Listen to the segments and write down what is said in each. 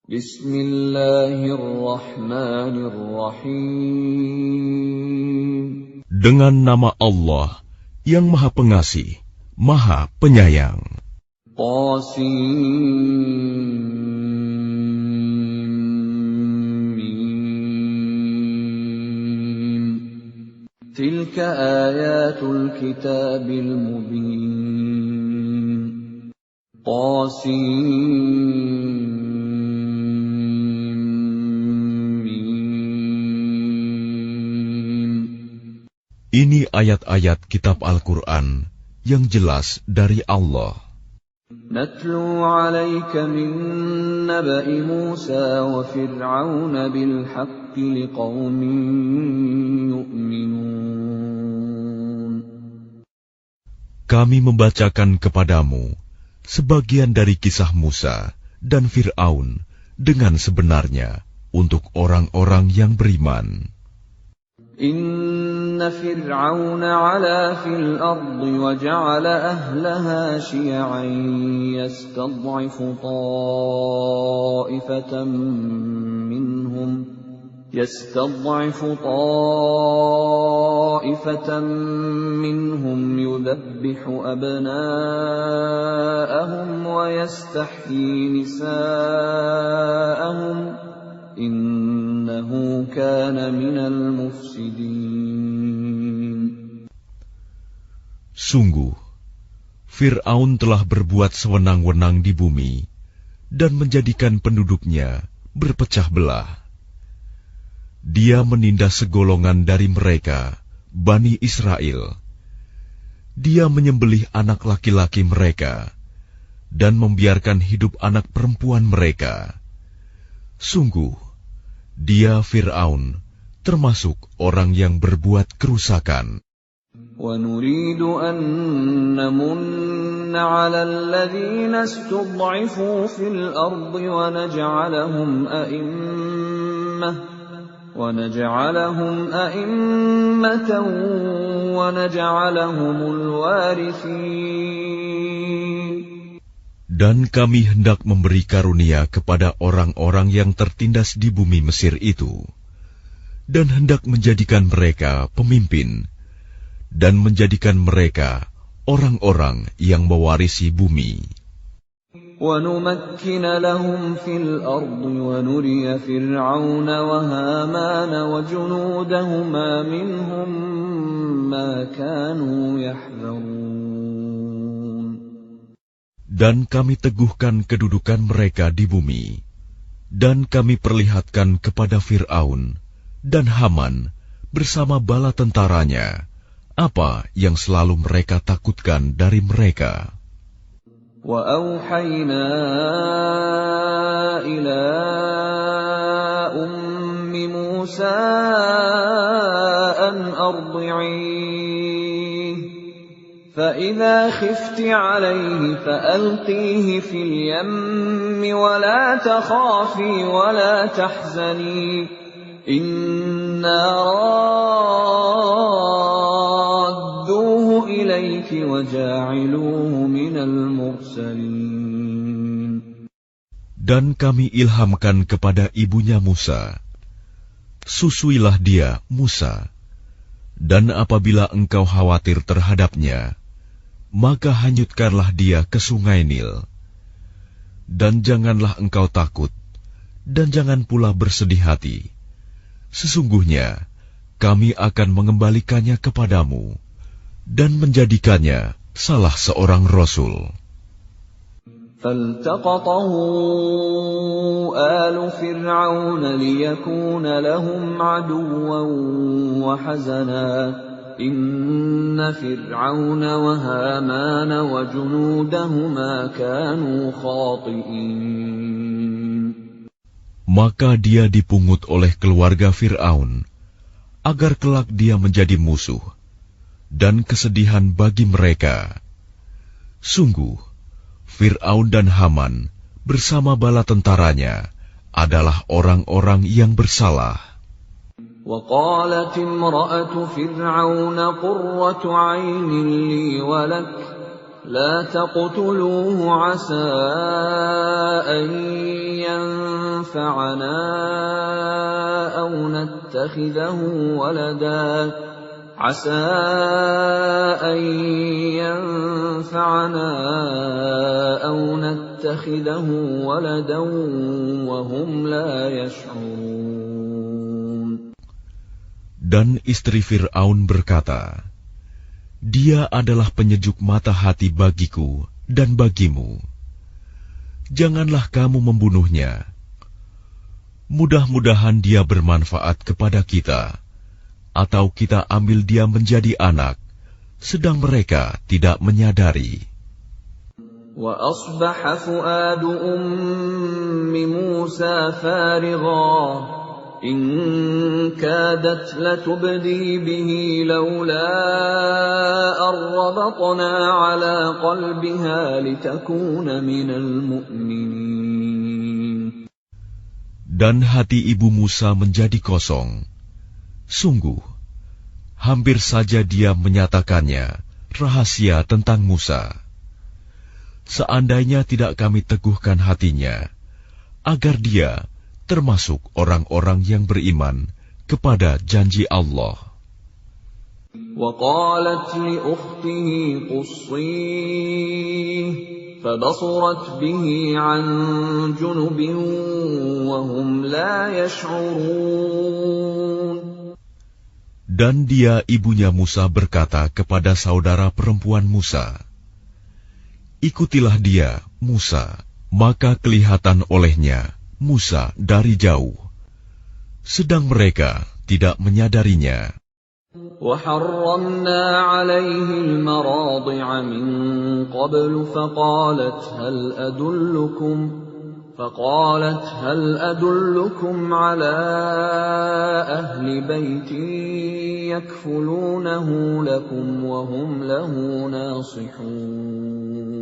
Bismillahirrahmanirrahim. Dengan nama Allah yang Maha Pengasih, Maha Penyayang. Qasim. Tilka ayatul kitabil mubin. Qasim. Ini ayat-ayat kitab Al-Quran yang jelas dari Allah. Natlu 'alaika min naba'i Musa wa Fir'aun bil haqqi liqaumin yu'minun. Kami membacakan kepadamu sebagian dari kisah Musa dan Fir'aun dengan sebenarnya untuk orang-orang yang beriman. Inna Fir'aun 'ala fil ardi wa ja'ala ahlaha syi'an yastad'ifu ta'ifatan minhum yudhabbihu abna'ahum wa yastahyi nisa'ahum innahu kana minal mufsidin. Sungguh, Fir'aun telah berbuat sewenang-wenang di bumi dan menjadikan penduduknya berpecah belah. Dia menindas segolongan dari mereka, Bani Israel. Dia menyembelih anak laki-laki mereka dan membiarkan hidup anak perempuan mereka. Sungguh, dia Fir'aun termasuk orang yang berbuat kerusakan. وَنُرِيدُ أَن نَّمُنَّ عَلَى الَّذِينَ اسْتُضْعِفُوا فِي الْأَرْضِ وَنَجْعَلَهُمْ أَئِمَّةً وَنَجْعَلَهُمُ الْوَارِثِينَ. Dan kami hendak memberi karunia kepada orang-orang yang tertindas di bumi Mesir itu, dan hendak menjadikan mereka pemimpin, dan menjadikan mereka orang-orang yang mewarisi bumi. وَنُمَكِّنَ لَهُمْ فِي الْأَرْضِ وَنُرِيَ فِرْعَوْنَ وَهَامَانَ وَجُنُودَهُمَا مِنْهُمْ مَا كَانُوا يَحْذَرُونَ. Dan kami teguhkan kedudukan mereka di bumi, dan kami perlihatkan kepada Fir'aun dan Haman bersama bala tentaranya apa yang selalu mereka takutkan dari mereka. وَأَوْحَيْنَا إِلَىٰ أُمِّ مُوسَىٰ أَنْ أَرْضِعِيهِ فَإِذَا خِفْتِ عَلَيْهِ فَأَلْقِيهِ فِي الْيَمِّ وَلَا تَخَافِي وَلَا تَحْزَنِي إِنَّا رَادُّوهُ إِلَيْكِ وَجَاعِلُوهُ مِنَ الْمُرْسَلِينَ. Dan kami ilhamkan kepada ibunya Musa, susuilah dia, Musa, dan apabila engkau khawatir terhadapnya, maka hanyutkanlah dia ke sungai Nil. Dan janganlah engkau takut, dan jangan pula bersedih hati. Sesungguhnya, kami akan mengembalikannya kepadamu, dan menjadikannya salah seorang Rasul. فَالْتَقَطَهُ آلُ فِرْعَوْنَ لِيَكُونَ لَهُمْ عَدُوًّا وَحَزَنًا إِنَّ فِرْعَوْنَ وَهَامَانَ وَجُنُودَهُمَا كَانُوا خَاطِئِينَ. Maka dia dipungut oleh keluarga Fir'aun, agar kelak dia menjadi musuh dan kesedihan bagi mereka. Sungguh, Fir'aun dan Haman bersama bala tentaranya adalah orang-orang yang bersalah. وَقَالَتِ امْرَأَةُ فِرْعَوْنَ قُرَّةُ عَيْنٍ لِّي وَلَكَ لَا تَقْتُلُوهُ عَسَىٰ أَن ينفعنا أو نتخذه ولدا عسى أن ينفعنا أو نتخذه ولدا وهم لا يشعرون. Dan istri Fir'aun berkata, Dia adalah penyejuk mata hati bagiku dan bagimu. Janganlah kamu membunuhnya. Mudah-mudahan dia bermanfaat kepada kita, atau kita ambil dia menjadi anak, sedang mereka tidak menyadari. وَأَصْبَحَ فُؤَادُ أُمِّ مُوسَى فَارِغًا إِنْ كَادَتْ لَتُبْدِي بِهِ لَوْلَا أَنْ رَبَطْنَا عَلَى قَلْبِهَا لِتَكُونَ مِنَ الْمُؤْمِنِينَ. Dan hati ibu Musa menjadi kosong. Sungguh, hampir saja dia menyatakannya rahasia tentang Musa. Seandainya tidak kami teguhkan hatinya, agar dia termasuk orang-orang yang beriman kepada janji Allah. وَقَالَتْ لِأُخْتِهِ قُصِّيهِ فَبَصُرَتْ بِهِ عَنْ جُنُبٍ وَهُمْ لَا يَشْعُرُونَ. Dan dia ibunya Musa berkata kepada saudara perempuan Musa, Ikutilah dia, Musa. Maka kelihatan olehnya Musa dari jauh, sedang mereka tidak menyadarinya. وَحَرَّمْنَا عَلَيْهِ الْمَرَاضِعَ مِنْ قَبْلُ فقالت هل أدلكم على أهل بيت يكفلونه لكم وهم له ناصحون.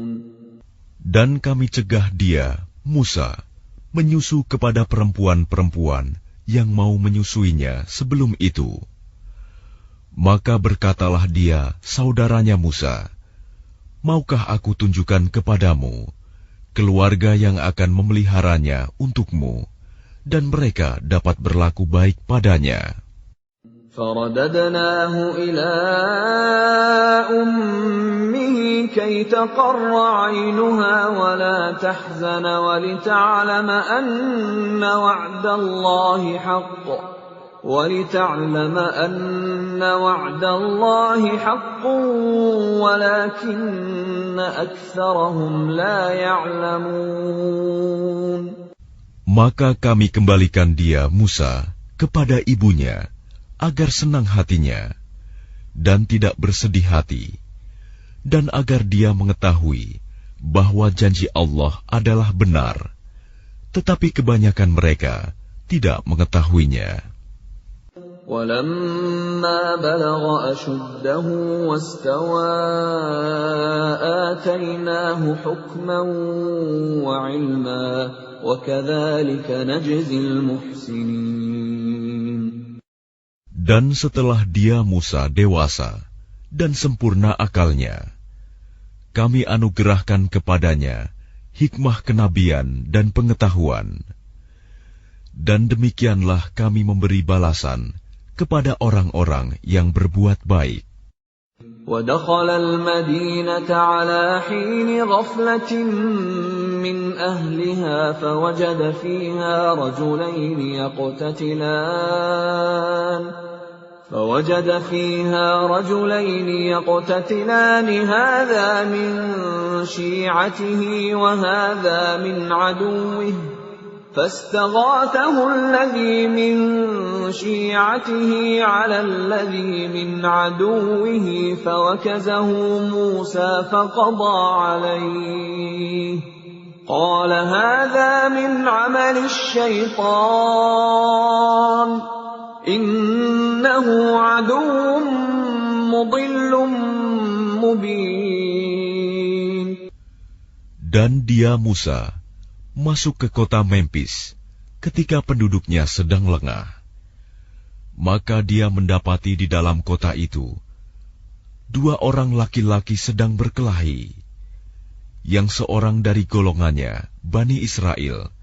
Dan kami cegah dia, Musa, menyusu kepada perempuan-perempuan yang mau menyusuinya sebelum itu. Maka berkatalah dia, saudaranya Musa, maukah aku tunjukkan kepadamu keluarga yang akan memeliharanya untukmu, dan mereka dapat berlaku baik padanya. فَرَدَدْنَاهُ إِلَىٰ أُمِّهِ كَيْ تَقَرَّ عَيْنُهَا وَلَا تَحْزَنَ وَلِتَعْلَمَ أَنَّ وَعْدَ اللَّهِ حَقٌّ وَلَكِنَّ أَكْثَرَهُمْ لَا يَعْلَمُونَ. Maka kami kembalikan dia, Musa, kepada ibunya, agar senang hatinya, dan tidak bersedih hati, dan agar dia mengetahui bahwa janji Allah adalah benar, tetapi kebanyakan mereka tidak mengetahuinya. وَلَمَّا بَلَغَ أَشُدَّهُ وَاسْتَوَى آتَيْنَاهُ حُكْمًا وَعِلْمًا وَكَذَلِكَ نَجْزِي الْمُحْسِنِينَ. Dan setelah dia Musa dewasa dan sempurna akalnya, kami anugerahkan kepadanya hikmah kenabian dan pengetahuan. Dan demikianlah kami memberi balasan kepada orang-orang yang berbuat baik. وَدَخَلَ الْمَدِينَةَ عَلَى حِينِ غَفْلَةٍ مِّنْ أَهْلِهَا فوجد فيها رجلين يقتتلان هذا من شيعته وهذا من عدوه فاستغاثه الذي من شيعته على الذي من عدوه فوكزه موسى فقضى عليه قال هذا من عمل الشيطان إنه عدو مضل مبين. Dan dia Musa masuk ke kota Memphis ketika penduduknya sedang lengah. Maka dia mendapati di dalam kota itu 2 orang laki-laki sedang berkelahi, yang seorang dari golongannya, Bani Israel,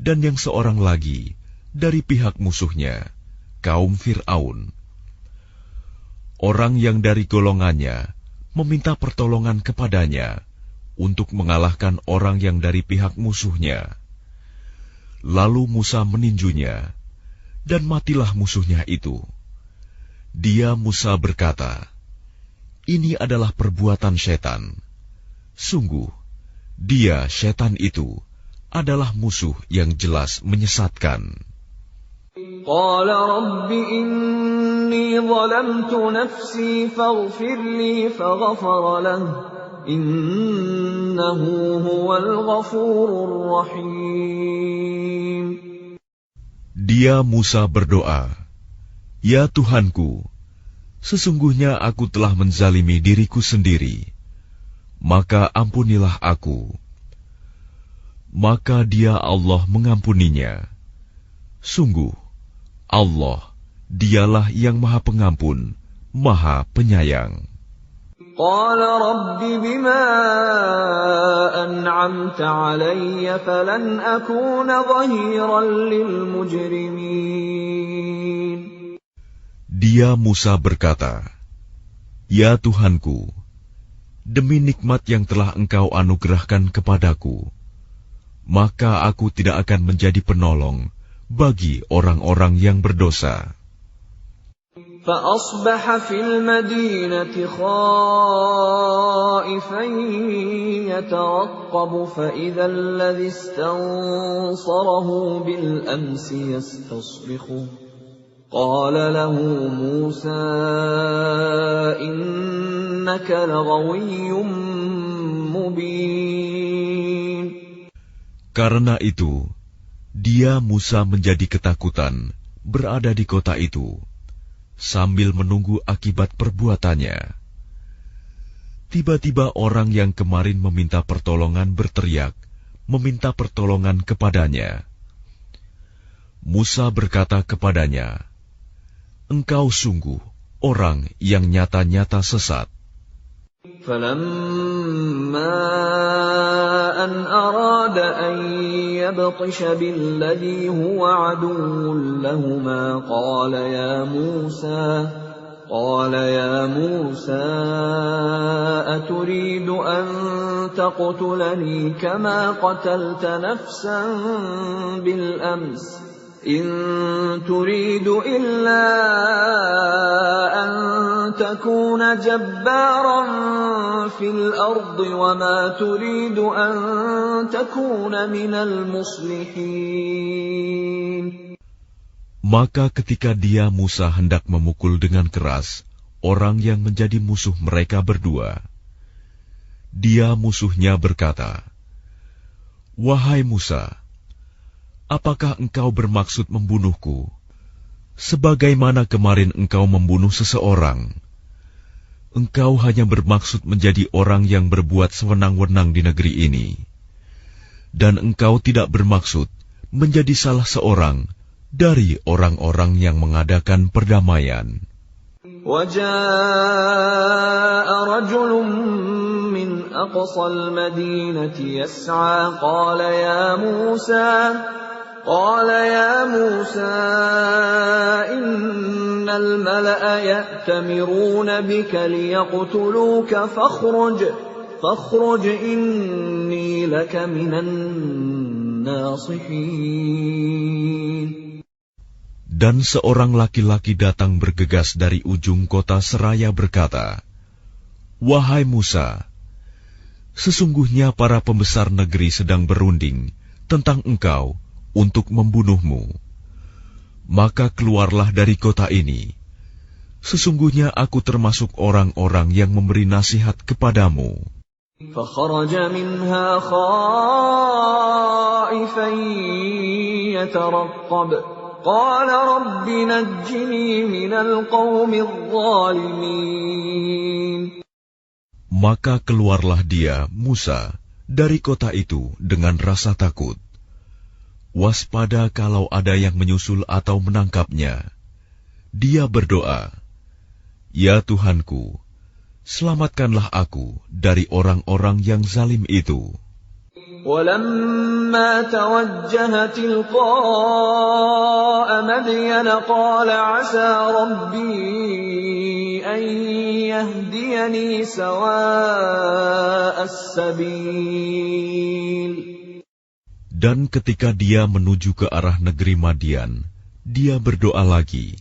dan yang seorang lagi dari pihak musuhnya, kaum Fir'aun. Orang yang dari golongannya meminta pertolongan kepadanya untuk mengalahkan orang yang dari pihak musuhnya. Lalu Musa meninjunya, dan matilah musuhnya itu. Dia Musa berkata, "Ini adalah perbuatan setan. Sungguh, dia setan itu adalah musuh yang jelas menyesatkan." Qala Rabbi inni zalamtu nafsi faghfir li faghfara lahu innahu huwal ghafurur rahim. Dia Musa berdoa, "Ya Tuhanku, sesungguhnya aku telah menzalimi diriku sendiri, maka ampunilah aku." Maka dia Allah mengampuninya. Sungguh, Allah, dialah yang Maha Pengampun, Maha Penyayang. Qala Rabbi bima an'amta alayya falan akuna dhahiran lil mujrimin. Dia Musa berkata, "Ya Tuhanku, demi nikmat yang telah Engkau anugerahkan kepadaku, maka aku tidak akan menjadi penolong bagi orang-orang yang berdosa." فأصبح في المدينة خائفا يترقب فإذا الذي استنصره بالأمس يستصرخه قال له موسى إنك لغوي مبين. Karena itu, dia Musa menjadi ketakutan berada di kota itu, sambil menunggu akibat perbuatannya. Tiba-tiba orang yang kemarin meminta pertolongan berteriak, meminta pertolongan kepadanya. Musa berkata kepadanya, "Engkau sungguh orang yang nyata-nyata sesat." فَلَمَّا أَنْ أَرَادَ أَنْ يَبْطِشَ بِالَّذِي هُوَ عَدُوٌّ لَهُمَا قَالَ يَا مُوسَى أَتُرِيدُ أَنْ تَقْتُلَنِي كَمَا قَتَلْتَ نَفْسًا بِالْأَمْسِ إِنْ تُرِيدُ إِلَّا أَنْ تَكُونَ جَبَّارًا فِي الْأَرْضِ وَمَا تُرِيدُ أَنْ تَكُونَ مِنَ الْمُصْلِحِينَ. Maka ketika dia Musa hendak memukul dengan keras orang yang menjadi musuh mereka berdua, dia musuhnya berkata, "Wahai Musa, apakah engkau bermaksud membunuhku, sebagaimana kemarin engkau membunuh seseorang? Engkau hanya bermaksud menjadi orang yang berbuat sewenang-wenang di negeri ini, dan engkau tidak bermaksud menjadi salah seorang dari orang-orang yang mengadakan perdamaian." وَجَاءَ رَجُلٌ مِّنْ أَقْصَى الْمَدِينَةِ يَسْعَىٰ قَالَ يَا مُوسَىٰ إِنَّ الْمَلَأَ يَأْتَمِرُونَ بِكَ لِيَقْتُلُوكَ فَاخْرُجْ إِنِّي لَكَ مِنَ النَّاصِحِينَ. Dan seorang laki-laki datang bergegas dari ujung kota seraya berkata, "Wahai Musa, sesungguhnya para pembesar negeri sedang berunding tentang engkau untuk membunuhmu. Maka keluarlah dari kota ini. Sesungguhnya aku termasuk orang-orang yang memberi nasihat kepadamu." فَخَرَجَ مِنْهَا خَائِفًا يَتَرَقَّبُ قَالَ رَبِّ نَجِّنِي مِنَ الْقَوْمِ الظَّالِمِينَ. Maka keluarlah dia, Musa, dari kota itu dengan rasa takut. Waspada kalau ada yang menyusul atau menangkapnya. Dia berdoa, "Ya Tuhanku, selamatkanlah aku dari orang-orang yang zalim itu." ولما توجه تلقاء مدين قال عسى ربي أن يهديني سواء السبيل. Dan ketika dia menuju ke arah negeri Madian, dia berdoa lagi,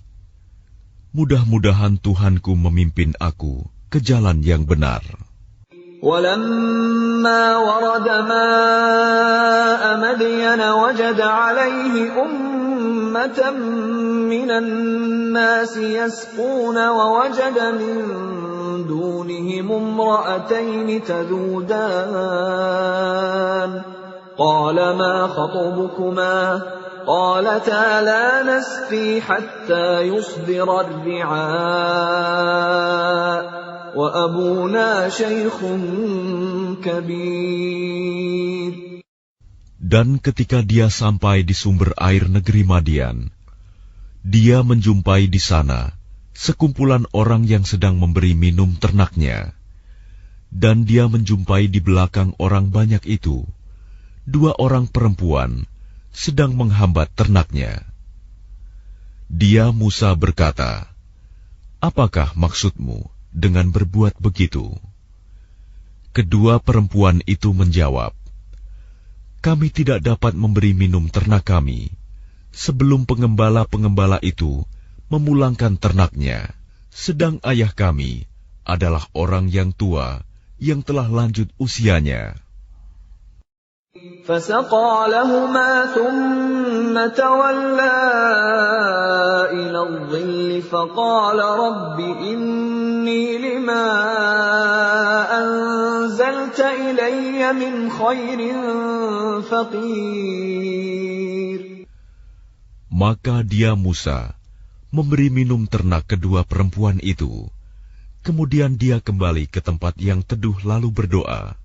mudah-mudahan Tuhanku memimpin aku ke jalan yang benar. وَلَمَّا وَرَدَ مَاءَ مَدْيَنَ وَجَدَ عَلَيْهِ أُمَّةً مِّنَ النَّاسِ يَسْقُونَ وَوَجَدَ مِن دُونِهِمُ امْرَأَتَيْنِ تَذُودَانِ قَالَ مَا خَطْبُكُمَا قَالَتَا لَا نَسْقِي حَتَّى يُصْدِرَ الرِّعَاءُ وَأَبُونَا شَيْخٌ كَبِيرٌ. Dan ketika dia sampai di sumber air negeri Madian, dia menjumpai di sana sekumpulan orang yang sedang memberi minum ternaknya. Dan dia menjumpai di belakang orang banyak itu 2 orang perempuan sedang menghambat ternaknya. Dia Musa berkata, "Apakah maksudmu dengan berbuat begitu?" Kedua perempuan itu menjawab, "Kami tidak dapat memberi minum ternak kami sebelum pengembala-pengembala itu memulangkan ternaknya, sedang ayah kami adalah orang yang tua yang telah lanjut usianya." فَسَقَى لَهُمَا ثُمَّ تَوَلَّى إِلَى الظِّلِّ فَقَالَ رَبِّ إِنِّي لِمَا أَنزَلْتَ إِلَيَّ مِنْ خَيْرٍ فَقِيرٌ. Maka dia Musa memberi minum ternak kedua perempuan itu. Kemudian dia kembali ke tempat yang teduh lalu berdoa,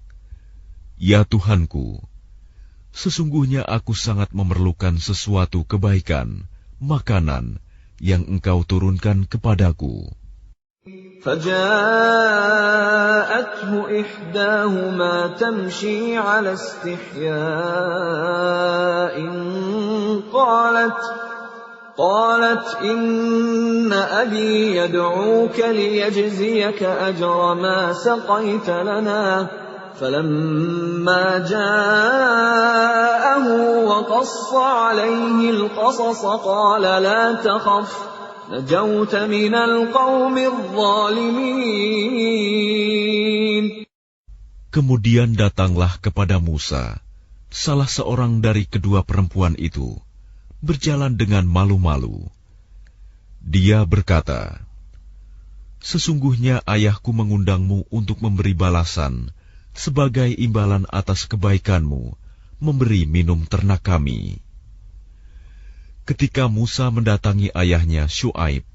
"Ya Tuhanku, sesungguhnya aku sangat memerlukan sesuatu kebaikan, makanan yang Engkau turunkan kepadaku." فَجَاءَتْهُ إِحْدَاهُمَا تَمْشِي عَلَى اسْتِحْيَاءٍ قالت إن أبي يدعوك ليجزيك أجر ما سقيت لنا. فلما جاءه وقص عليه القصص قال لا تخف نجوت من القوم الظالمين. Kemudian datanglah kepada Musa salah seorang dari kedua perempuan itu, berjalan dengan malu-malu. Dia berkata, "Sesungguhnya ayahku mengundangmu untuk memberi balasan sebagai imbalan atas kebaikanmu memberi minum ternak kami." Ketika Musa mendatangi ayahnya Syuaib,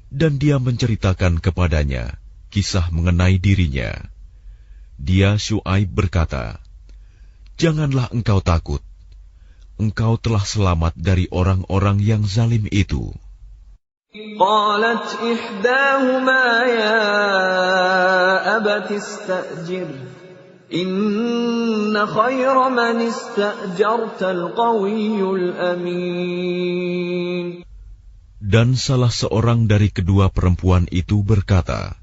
dan dia menceritakan kepadanya kisah mengenai dirinya, dia Syuaib berkata, "Janganlah engkau takut. Engkau telah selamat dari orang-orang yang zalim itu." قالت إحداهما يا أبت استأجره إن خير من استأجرت القوي الأمين. Dan salah seorang dari kedua perempuan itu berkata,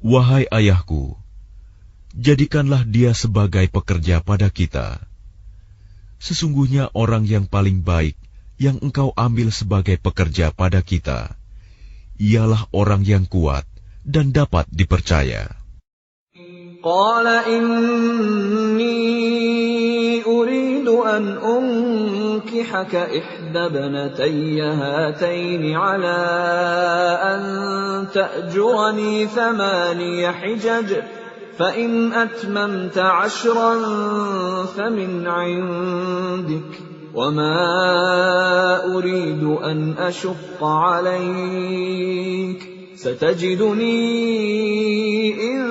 "Wahai ayahku, jadikanlah dia sebagai pekerja pada kita. Sesungguhnya orang yang paling baik yang engkau ambil sebagai pekerja pada kita, ialah orang yang kuat dan dapat dipercaya." قال إني أريد أن أنكحك إحدى ابنتي هاتين على أن تأجرني 8 حجج فإن أتممت 10 فمن عندك وما أريد أن أشق عليك ستجدني إن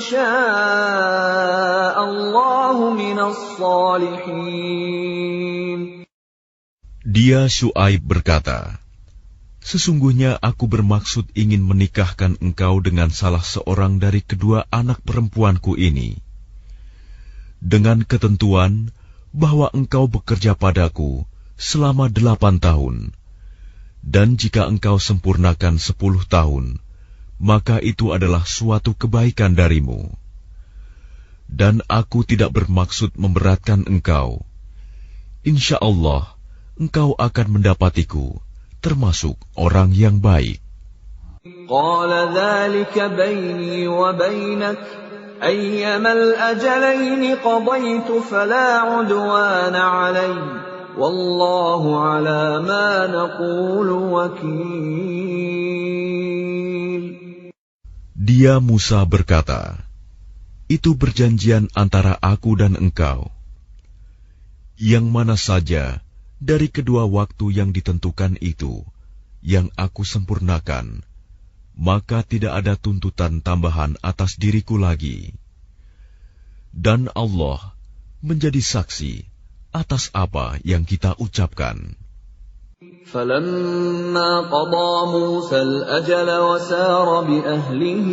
شاء الله من الصالحين. Dia Syuaib berkata, "Sesungguhnya aku bermaksud ingin menikahkan engkau dengan salah seorang dari kedua anak perempuanku ini. dengan ketentuan bahwa engkau bekerja padaku selama 8 tahun, dan jika engkau sempurnakan 10 tahun, maka itu adalah suatu kebaikan darimu. Dan aku tidak bermaksud memberatkan engkau. Insya Allah, engkau akan mendapatiku termasuk orang yang baik. Qala dzalika baini wa bainak ayyama al-ajalaini qadaytu fala 'udwana 'alayya wallahu 'ala ma naqulu wakil. Dia Musa berkata, itu perjanjian antara aku dan engkau. Yang mana saja dari kedua waktu yang ditentukan itu yang aku sempurnakan, maka tidak ada tuntutan tambahan atas diriku lagi. Dan Allah menjadi saksi atas apa yang kita ucapkan. فَلَمَّا قَضَى مُوسَى الْأَجَلَ وَسَارَ بِأَهْلِهِ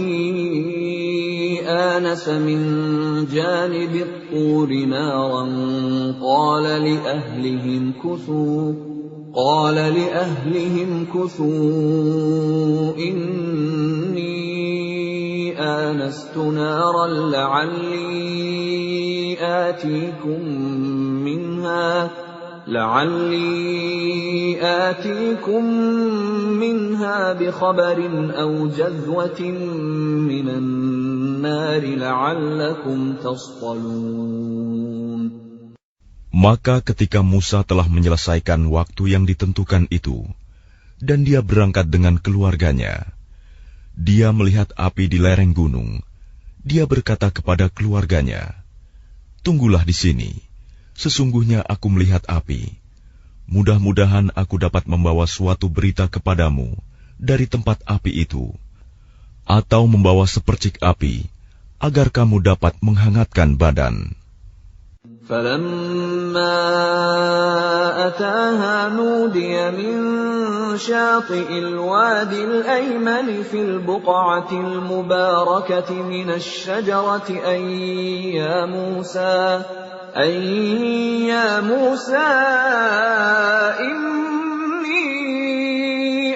آنَسَ مِنْ جَانِبِ الطُّورِ نَارًا قَالَ لِأَهْلِهِمْ كُثُوا إِنِّي آنَسْتُ نَارًا لَعَلِّي آتيكم منها بخبر أو جذوة من النار لعلكم تصطلون. Maka ketika Musa telah menyelesaikan waktu yang ditentukan itu, dan dia berangkat dengan keluarganya, dia melihat api di lereng gunung. Dia berkata kepada keluarganya, "Tunggulah di sini. Sesungguhnya aku melihat api. Mudah-mudahan aku dapat membawa suatu berita kepadamu dari tempat api itu, atau membawa sepercik api, agar kamu dapat menghangatkan badan." فَلَمَّا أَتَاهَا نُودِيَ مِن شَاطِئِ الْوَادِ الْأَيْمَنِ فِي الْبُقْعَةِ الْمُبَارَكَةِ مِنَ الشَّجَرَةِ أَن يَا مُوسَى إِنِّي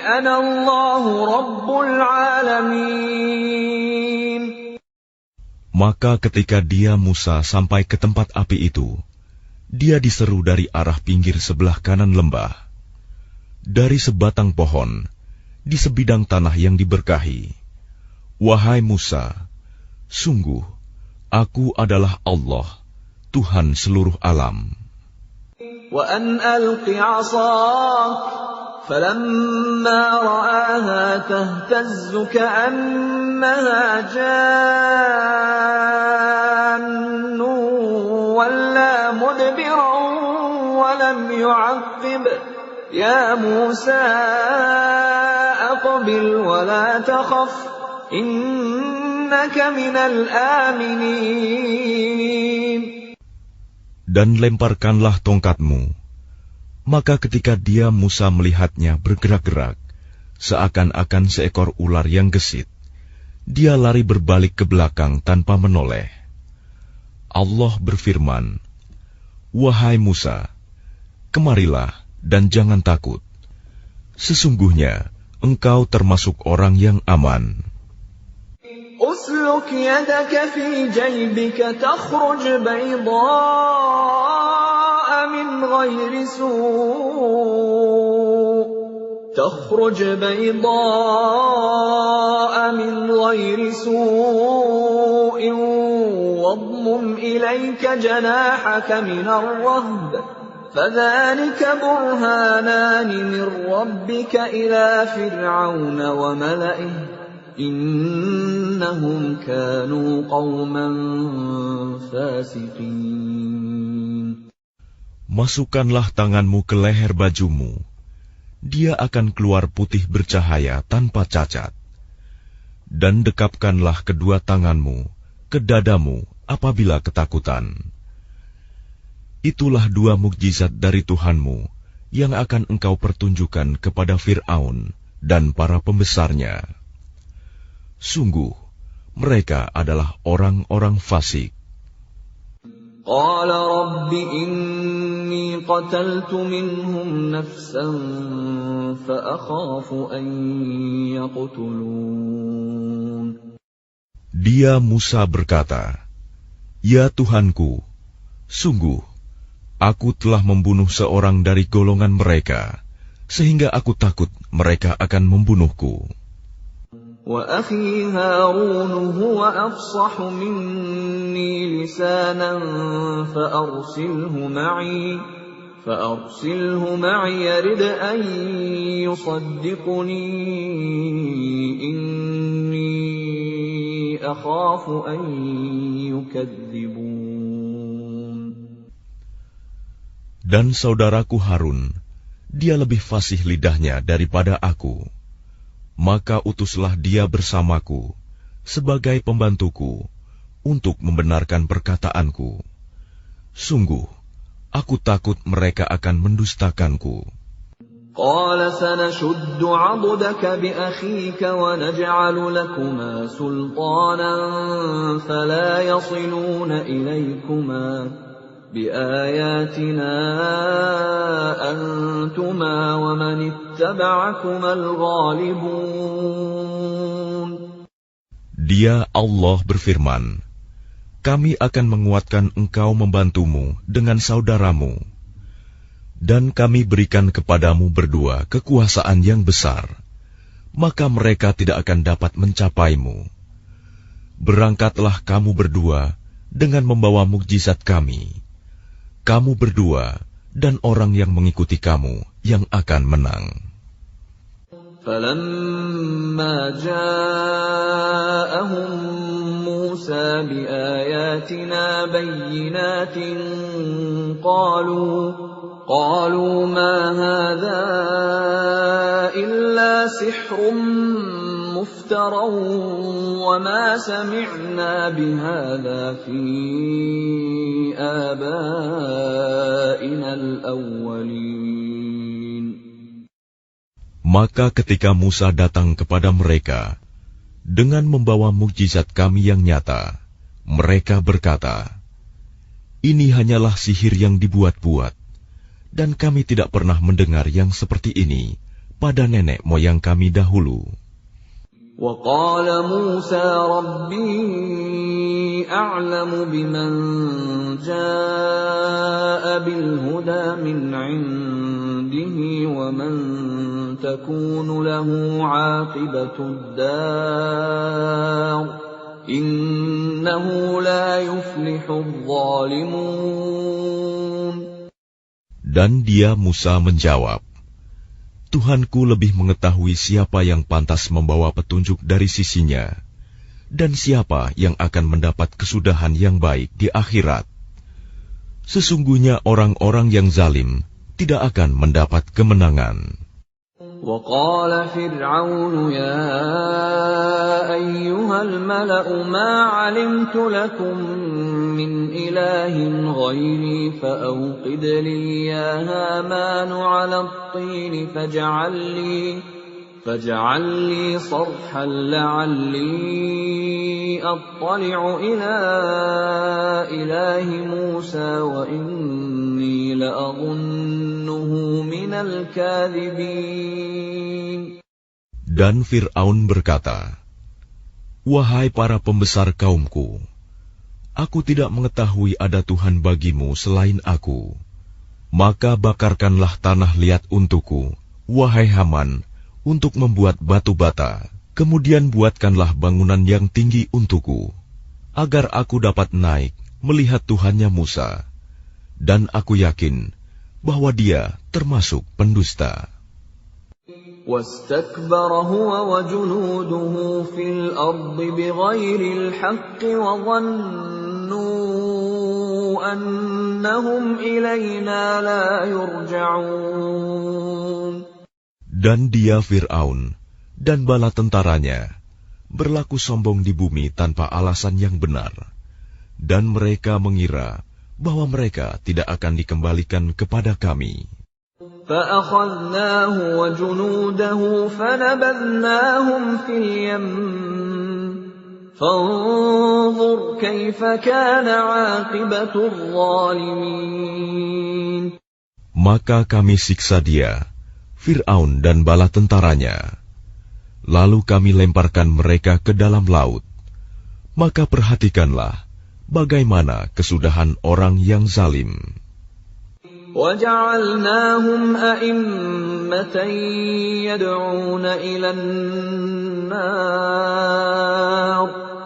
أَنَا اللَّهُ رَبُّ الْعَالَمِينَ. Maka ketika dia Musa sampai ke tempat api itu, dia diseru dari arah pinggir sebelah kanan lembah. Dari sebatang pohon, di sebidang tanah yang diberkahi, "Wahai Musa, sungguh, aku adalah Allah, Tuhan seluruh alam." وَأَنْ أَلْقِ عَصَاكَ فَلَمَّا رَآهَا تَهْتَزُّ كَأَنَّهَا جَانٌّ وَلَّىٰ مُدْبِرًا وَلَمْ يُعَقِّبْ يَا مُوسَىٰ أَقْبِلْ وَلَا تَخَفْ إِنَّكَ مِنَ الْآمِنِينَ. Dan lemparkanlah tongkatmu. Maka ketika dia Musa melihatnya bergerak-gerak, seakan-akan seekor ular yang gesit, dia lari berbalik ke belakang tanpa menoleh. Allah berfirman, "Wahai Musa, kemarilah dan jangan takut. Sesungguhnya engkau termasuk orang yang aman." أسلك يدك في جيبك تخرج بيضاء من غير سوء واضمم إليك جناحك من الرهب فذلك برهانان من ربك إلى فرعون وملئه إنهم كانوا قوما فاسقين. Masukkanlah tanganmu ke leher bajumu. Dia akan keluar putih bercahaya tanpa cacat. Dan dekapkanlah kedua tanganmu ke dadamu apabila ketakutan. Itulah dua mukjizat dari Tuhanmu yang akan engkau pertunjukkan kepada Fir'aun dan para pembesarnya. Sungguh, mereka adalah orang-orang fasik. قال رب إني قتلت منهم نفسا فأخاف أن يقتلون. Dia Musa berkata, "Ya Tuhanku, sungguh, aku telah membunuh seorang dari golongan mereka, sehingga aku takut mereka akan membunuhku." وأخي هارون هو أفصح مني لسانا فأرسله معي يرد أن يصدقني إني أخاف أن يكذبون. Dan saudaraku Harun, dia lebih fasih lidahnya daripada aku. Maka utuslah dia bersamaku sebagai pembantuku untuk membenarkan perkataanku. Sungguh, aku takut mereka akan mendustakanku. قال سنشد عضدك بأخيك ونجعل لكما سلطانا فلا يصلون إليكما بآياتنا أنتما ومن اتبعكما الغالبون. Dia Allah berfirman, kami akan menguatkan engkau membantumu dengan saudaramu, dan kami berikan kepadamu berdua kekuasaan yang besar, maka mereka tidak akan dapat mencapaimu. Berangkatlah kamu berdua dengan membawa mukjizat kami. Kamu berdua dan orang yang mengikuti kamu yang akan menang. فَلَمَّا جَاءَهُم مُوسَى بِآيَاتِنَا بَيِّنَاتٍ قَالُوا مَا هَذَا إِلَّا سِحْرٌ مُفْتَرًى وَمَا سَمِعْنَا بِهَذَا فِي آبَائِنَا الْأَوَّلِينَ. Maka ketika Musa datang kepada mereka dengan membawa mukjizat kami yang nyata, mereka berkata, "Ini hanyalah sihir yang dibuat-buat, dan kami tidak pernah mendengar yang seperti ini pada nenek moyang kami dahulu." وَقَالَ مُوسَى رَبِّي أَعْلَمُ بِمَنْ جَاءَ بِالْهُدَى مِنْ عِنْدِهِ وَمَنْ تَكُونُ لَهُ عَاقِبَةُ الدَّارِ إِنَّهُ لَا يُفْلِحُ الظَّالِمُونَ. Dan dia Musa menjawab, Tuhanku lebih mengetahui siapa yang pantas membawa petunjuk dari sisinya, dan siapa yang akan mendapat kesudahan yang baik di akhirat. Sesungguhnya orang-orang yang zalim tidak akan mendapat kemenangan. وَقَالَ فِرْعَوْنُ يَا أَيُّهَا الْمَلَأُ مَا عَلِمْتُ لَكُمْ مِنْ إِلَٰهٍ غَيْرِي فَأَوْقِدْ لِي يَا هَامَانُ عَلَى الطِّينِ فَاجْعَل لِّي صَرْحًا لَّعَلِّي أَطَّلِعُ إِلَىٰ إِلَٰهِ مُوسَىٰ وَإِنِّي لَأَظُنُّهُ مِنَ الْكَاذِبِينَ. Dan Fir'aun berkata, "Wahai para pembesar kaumku, aku tidak mengetahui ada Tuhan bagimu selain aku. Maka bakarkanlah tanah liat untukku, wahai Haman, untuk membuat batu bata. Kemudian buatkanlah bangunan yang tinggi untukku, agar aku dapat naik melihat Tuhannya Musa. Dan aku yakin bahwa dia termasuk pendusta." وَاسْتَكْبَرَ هُوَ وَجُنُودُهُ فِي الْأَرْضِ بِغَيْرِ الْحَقِّ وَظَنُّوا أَنَّهُمْ إِلَيْنَا لَا يُرْجَعُونَ. Dan dia Fir'aun dan bala tentaranya berlaku sombong di bumi tanpa alasan yang benar, dan mereka mengira bahwa mereka tidak akan dikembalikan kepada kami. فَأَخَذْنَاهُ وَجُنُودَهُ فَنَبَذْنَاهُمْ فِي الْيَمِّ فانظر كيف كان عاقبة الظالمين. Maka kami siksa dia, Fir'aun dan bala tentaranya. Lalu kami lemparkan mereka ke dalam laut. Maka perhatikanlah bagaimana kesudahan orang yang zalim. وَجَعَلْنَاهُمْ أَئِمَّةً يَدْعُونَ إِلَى النَّارِ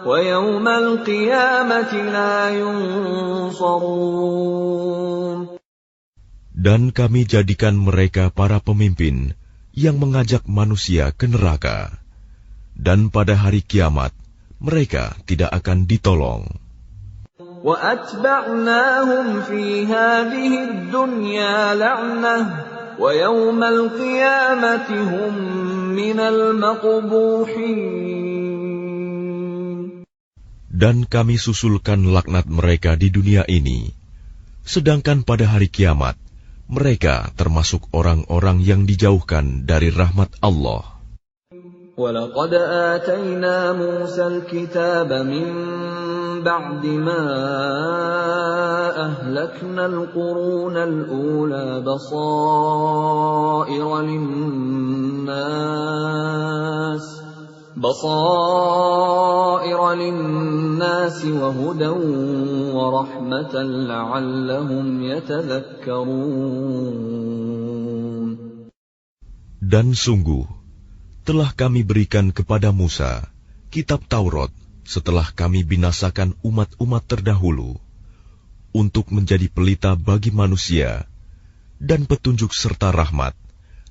وَيَوْمَ الْقِيَامَةِ لَا يُنصَرُونَ. Dan kami jadikan mereka para pemimpin yang mengajak manusia ke neraka. Dan pada hari kiamat, mereka tidak akan ditolong. وَأَتْبَعْنَاهُمْ فِي هَذِهِ الدُّنْيَا لَعْنَةً وَيَوْمَ الْقِيَامَةِ هُمْ مِنَ الْمَقْبُوحِينَ. Dan kami susulkan laknat mereka di dunia ini, sedangkan pada hari kiamat, mereka termasuk orang-orang yang dijauhkan dari rahmat Allah. وَلَقَدْ آتَيْنَا مُوسَى الْكِتَابَ مِنْ بَعْدِ مَا أَهْلَكْنَا الْقُرُونَ الْأُولَى بَصَائِرَ لِلنَّاسِ وَهُدًى وَرَحْمَةً لَعَلَّهُمْ يَتَذَكَّرُونَ. Dan sungguh, telah kami berikan kepada Musa kitab Taurat setelah kami binasakan umat-umat terdahulu, untuk menjadi pelita bagi manusia dan petunjuk serta rahmat,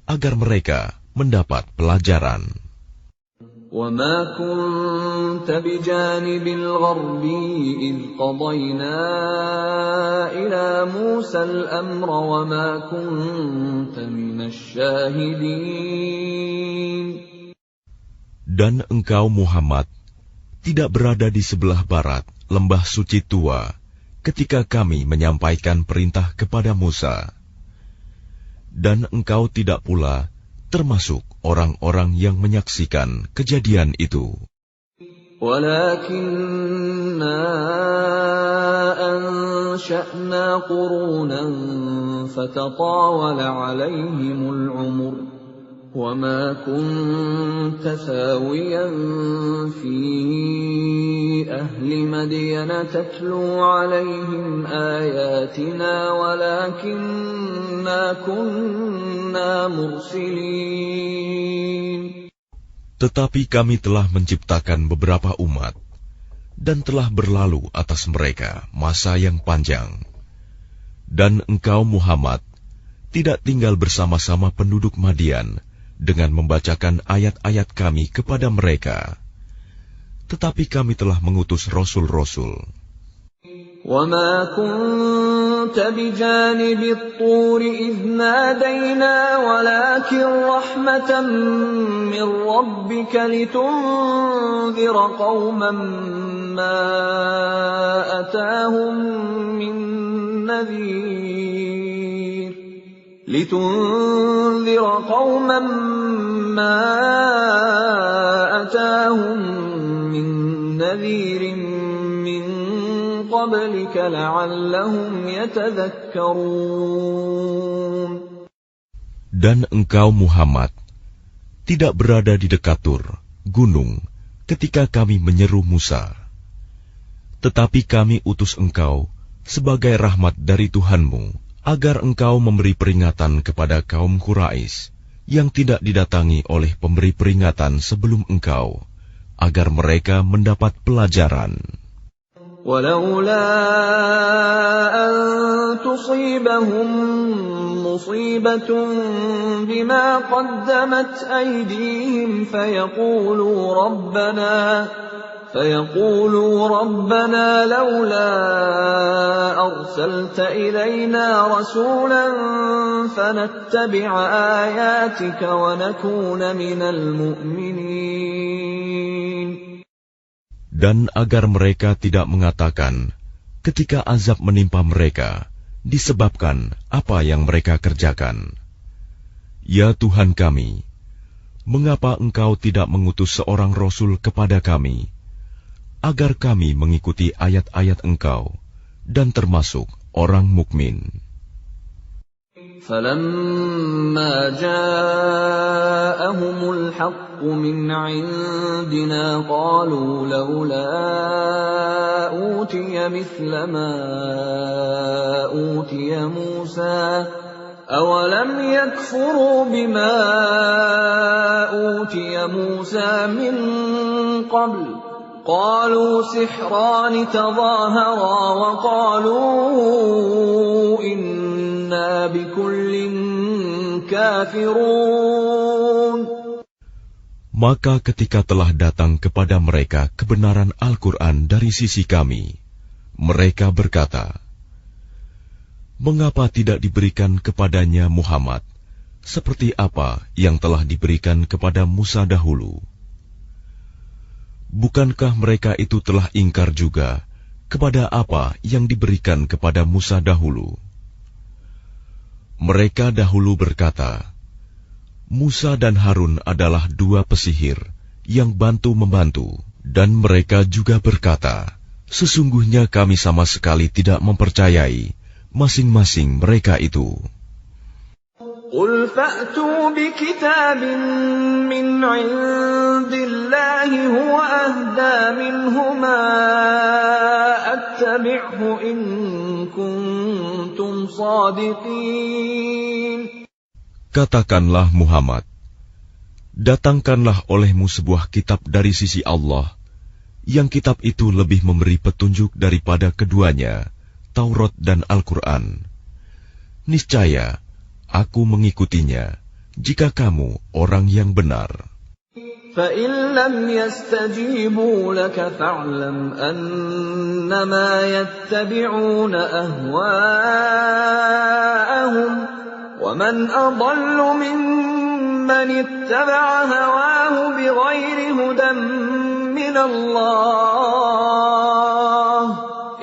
agar mereka mendapat pelajaran. وَمَا كُنْتَ بِجَانِبِ الْغَرْبِيِّ إِذْ قَضَيْنَا إِلَى مُوسَى الْأَمْرَ وَمَا كُنْتَ مِنَ الشَّاهِدِينَ. Dan engkau Muhammad tidak berada di sebelah barat lembah suci tua ketika kami menyampaikan perintah kepada Musa. Dan engkau tidak pula termasuk orang-orang yang menyaksikan kejadian itu. وَلَكِنَّا أَنشَأْنَا قُرُونًا فَتَطَاوَلَ عَلَيْهِمُ الْعُمُرُ وَمَا كُنْتَ ثَاوِيًا فِي أَهْلِ مَدْيَنَ تَتْلُو عَلَيْهِمْ آيَاتِنَا وَلَكِنَّا كُنَّا مُرْسِلِينَ. Tetapi kami telah menciptakan beberapa umat, dan telah berlalu atas mereka masa yang panjang. Dan engkau Muhammad tidak tinggal bersama-sama penduduk Madian dengan membacakan ayat-ayat kami kepada mereka. Tetapi kami telah mengutus rasul-rasul. وَمَا كُنْتَ بِجَانِبِ الطُّورِ إِذْ نَادَيْنَا وَلَكِنْ رَحْمَةً مِّن رَّبِّكَ لِتُنذِرَ قَوْمًا مَّا أَتَاهُم مِّن نَّذِيرٍ مِّن قَبْلِكَ لَعَلَّهُمْ يَتَذَكَّرُونَ. Dan engkau Muhammad tidak berada di dekat Tur, gunung, ketika kami menyeru Musa. Tetapi kami utus engkau sebagai rahmat dari Tuhanmu, agar engkau memberi peringatan kepada kaum Quraisy yang tidak didatangi oleh pemberi peringatan sebelum engkau, agar mereka mendapat pelajaran. وَلَوْلَا أَن تُصِيبَهُم مُّصِيبَةٌ بِمَا قَدَّمَتْ أَيْدِيهِمْ فَيَقُولُوا رَبَّنَا لَوْلَا أَرْسَلْتَ إِلَيْنَا رَسُولًا فَنَتَّبِعَ آيَاتِكَ وَنَكُونَ مِنَ الْمُؤْمِنِينَ. Dan agar mereka tidak mengatakan ketika azab menimpa mereka disebabkan apa yang mereka kerjakan, "Ya Tuhan kami, mengapa Engkau tidak mengutus seorang rasul kepada kami, agar kami mengikuti ayat-ayat Engkau dan termasuk orang mukmin. فَلَمَّا جَاءَهُمُ الْحَقُّ مِنْ عِنْدِنَا قَالُوا لَوْلَا أُوتِيَ مِثْلَ مَا أُوتِيَ مُوسَى أَوَلَمْ يَكْفُرُوا بِمَا أُوتِيَ مُوسَى مِنْ قَبْلُ قَالُوا سِحْرَانِ تَظَاهَرَا وَقَالُوا إِنَّا بِكُلٍّ كَافِرُونَ. Maka ketika telah datang kepada mereka kebenaran Al-Quran dari sisi kami, mereka berkata, mengapa tidak diberikan kepadanya Muhammad seperti apa yang telah diberikan kepada Musa dahulu? Bukankah mereka itu telah ingkar juga kepada apa yang diberikan kepada Musa dahulu? Mereka dahulu berkata, Musa dan Harun adalah dua pesihir yang bantu-membantu, dan mereka juga berkata, sesungguhnya kami sama sekali tidak mempercayai masing-masing mereka itu. قُلْ فَأْتُوا بِكِتَابٍ مِّنْ عِندِ اللَّهِ هُوَ أَهْدَىٰ مِنْهُمَا أَتَّبِعْهُ إِن كُنتُمْ صَادِقِينَ. Katakanlah Muhammad, datangkanlah olehmu sebuah kitab dari sisi Allah, yang kitab itu lebih memberi petunjuk daripada keduanya, Taurat dan Al-Quran. Niscaya aku mengikutinya, jika kamu orang yang benar. فَإِن لَّمْ يَسْتَجِيبُوا لَكَ فَاعْلَمْ أَنَّمَا يَتَّبِعُونَ أَهْوَاءَهُمْ وَمَنْ أَضَلُّ مِمَّنِ اتَّبَعَ هَوَاهُ بِغَيْرِ هُدًى مِّنَ اللَّهِ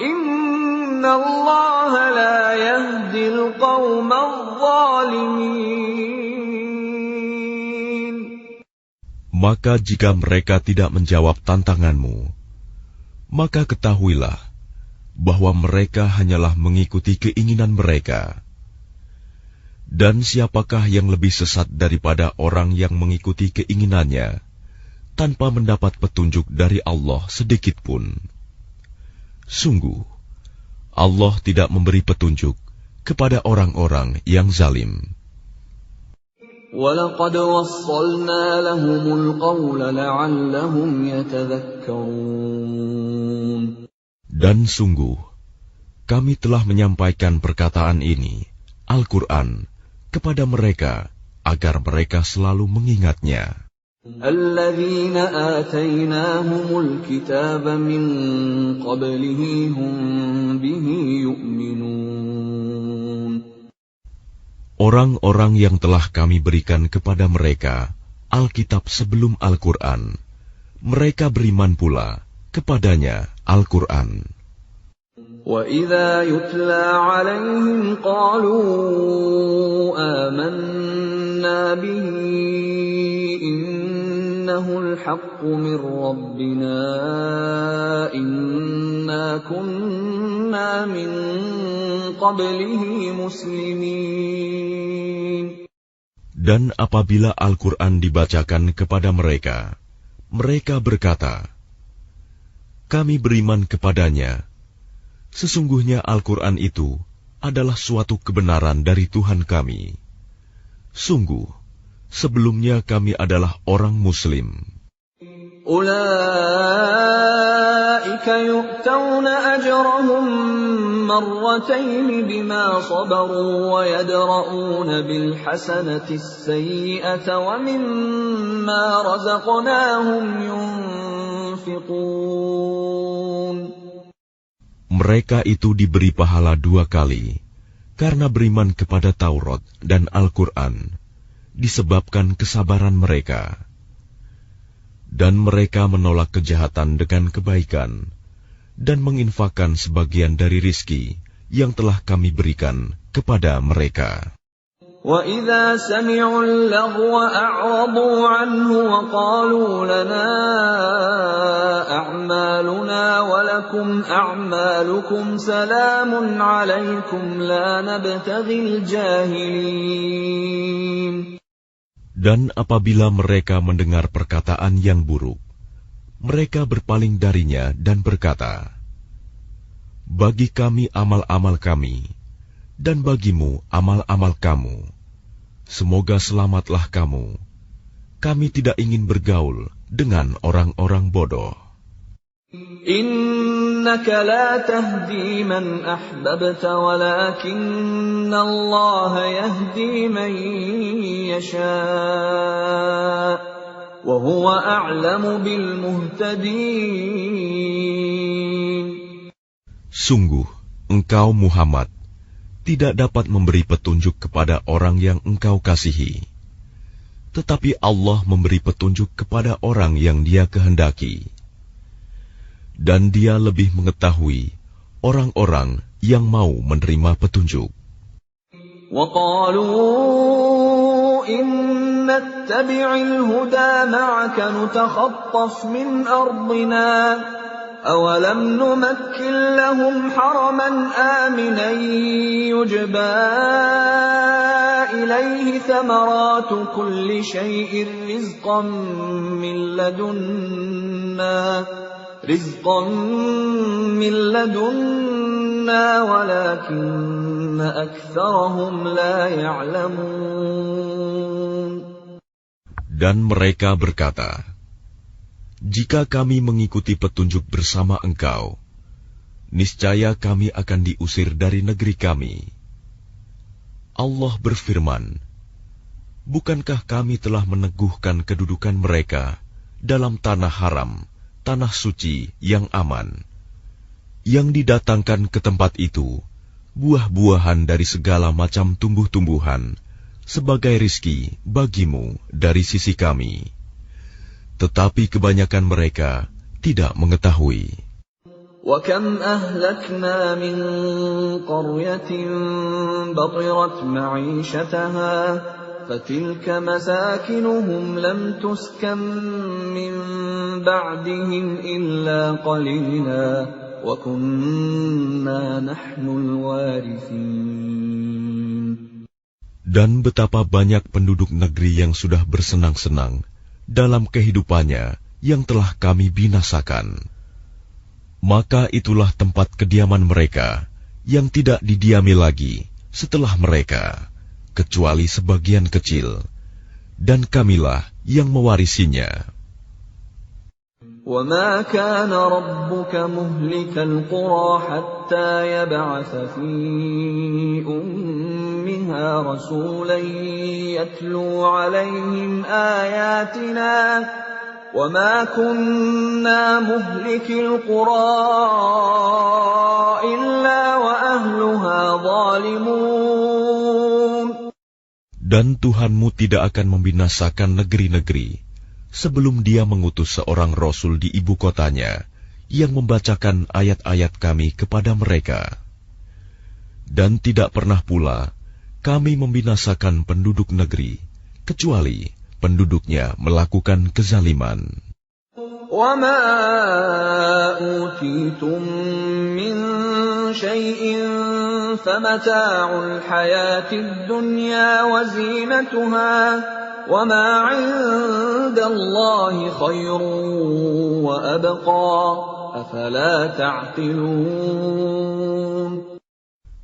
إِنَّ اللَّهَ لَا يَهْدِي الْقَوْمَ الظَّالِمِينَ. Maka jika mereka tidak menjawab tantanganmu, maka ketahuilah bahwa mereka hanyalah mengikuti keinginan mereka. Dan siapakah yang lebih sesat daripada orang yang mengikuti keinginannya tanpa mendapat petunjuk dari Allah sedikit pun? Sungguh, Allah tidak memberi petunjuk kepada orang-orang yang zalim. وَلَقَدْ وَصَّلْنَا لَهُمُ الْقَوْلَ لَعَلَّهُمْ يَتَذَكَّرُونَ. Dan sungguh, kami telah menyampaikan perkataan ini, Al-Quran, kepada mereka, agar mereka selalu mengingatnya. الَّذِينَ آتَيْنَاهُمُ الْكِتَابَ مِنْ قَبْلِهِ هُمْ بِهِ يُؤْمِنُونَ. Orang-orang yang telah kami berikan kepada mereka Alkitab sebelum Al-Quran, mereka beriman pula kepadanya Al-Quran. وَإِذَا يُتْلَى عَلَيْهِمْ قَالُوا آمَنَّا بِهِ إِنَّهُ الْحَقُّ مِنْ رَبِّنَا إِنَّا كُنَّا مِنْ قَبْلِهِ مُسْلِمِينَ. Dan apabila Al-Quran dibacakan kepada mereka, mereka berkata, kami beriman kepadanya. Sesungguhnya Al-Quran itu adalah suatu kebenaran dari Tuhan kami. Sungguh, sebelumnya kami adalah orang Muslim. أُولَئِكَ يُؤْتَوْنَ أَجْرَهُمْ مَرَّتَيْنِ بِمَا صَبَرُوا وَيَدْرَءُونَ بِالْحَسَنَةِ السَّيِّئَةَ وَمِمَّا رَزَقْنَاهُمْ يُنْفِقُونَ. Mereka itu diberi pahala 2 kali, karena beriman kepada Taurat dan Al-Quran, disebabkan kesabaran mereka. Dan mereka menolak kejahatan dengan kebaikan, dan menginfakkan sebagian dari rizki yang telah kami berikan kepada mereka. وَإِذَا سَمِعُوا اللَّغْوَ أَعْرَضُوا عَنْهُ وَقَالُوا لَنَا أَعْمَالُنَا وَلَكُمْ أَعْمَالُكُمْ سَلَامٌ عَلَيْكُمْ لَا نَبْتَغِي الْجَاهِلِينَ. Dan apabila mereka mendengar perkataan yang buruk, mereka berpaling darinya dan berkata, bagi kami amal-amal kami, dan bagimu amal-amal kamu. Semoga selamatlah kamu. Kami tidak ingin bergaul dengan orang-orang bodoh. Innaka la tahdi man ahbabta walakinna Allah yahdi man yasha' wa huwa a'lamu bil muhtadin. Sungguh, engkau Muhammad tidak dapat memberi petunjuk kepada orang yang engkau kasihi. Tetapi Allah memberi petunjuk kepada orang yang Dia kehendaki. Dan Dia lebih mengetahui orang-orang yang mau menerima petunjuk. وَقَالُوا إِن نَّتَّبِعِ الْهُدَى مَعَكَ نُتَخَطَّفْ مِنْ أَرْضِنَا أَوَلَمْ نُمَكِّنْ لَهُمْ حَرَمًا آمِنًا يُجْبَى إِلَيْهِ ثَمَرَاتُ كُلِّ شَيْءٍ رِزْقًا مِّن لَّدُنَّا وَلَكِنَّ أَكْثَرَهُمْ لَا يَعْلَمُونَ. Dan mereka berkata, jika kami mengikuti petunjuk bersama engkau, niscaya kami akan diusir dari negeri kami. Allah berfirman, bukankah kami telah meneguhkan kedudukan mereka dalam tanah haram, tanah suci yang aman, yang didatangkan ke tempat itu buah-buahan dari segala macam tumbuh-tumbuhan sebagai rizki bagimu dari sisi kami. Tetapi kebanyakan mereka tidak mengetahui. وَكَمْ أَهْلَكْنَا مِنْ قَرْيَةٍ بَطِرَتْ مَعِيشَتَهَا فَتِلْكَ مَسَاكِنُهُمْ لَمْ تُسْكَنْ مِنْ بَعْدِهِمْ إِلَّا قَلِيلًا وَكُنَّا نَحْنُ الْوَارِثِينَ. Dan betapa banyak penduduk negeri yang sudah bersenang-senang dalam kehidupannya yang telah kami binasakan. Maka itulah tempat kediaman mereka yang tidak didiami lagi setelah mereka, kecuali sebagian kecil, dan kamilah yang mewarisinya. وَمَا كَانَ رَبُّكَ مُهْلِكَ الْقُرَى حَتَّى يَبْعَثَ فِي أُمِّهَا رَسُولًا يَتْلُو عَلَيْهِمْ آيَاتِنَا وَمَا كُنَّا مُهْلِكِي الْقُرَى إِلَّا وَأَهْلُهَا ظَالِمُونَ. Dan Tuhanmu tidak akan membinasakan negeri-negeri sebelum Dia mengutus seorang Rasul di ibu kotanya yang membacakan ayat-ayat kami kepada mereka. Dan tidak pernah pula kami membinasakan penduduk negeri, kecuali penduduknya melakukan kezaliman. وَمَا أُوتِيتُم مِّن شَيْءٍ فَمَتَاعُ الْحَيَاةِ الدُّنْيَا وَزِينَتُهَا وَمَا عِندَ اللَّهِ خَيْرٌ وَأَبْقَىٰ أَفَلَا تَعْقِلُونَ.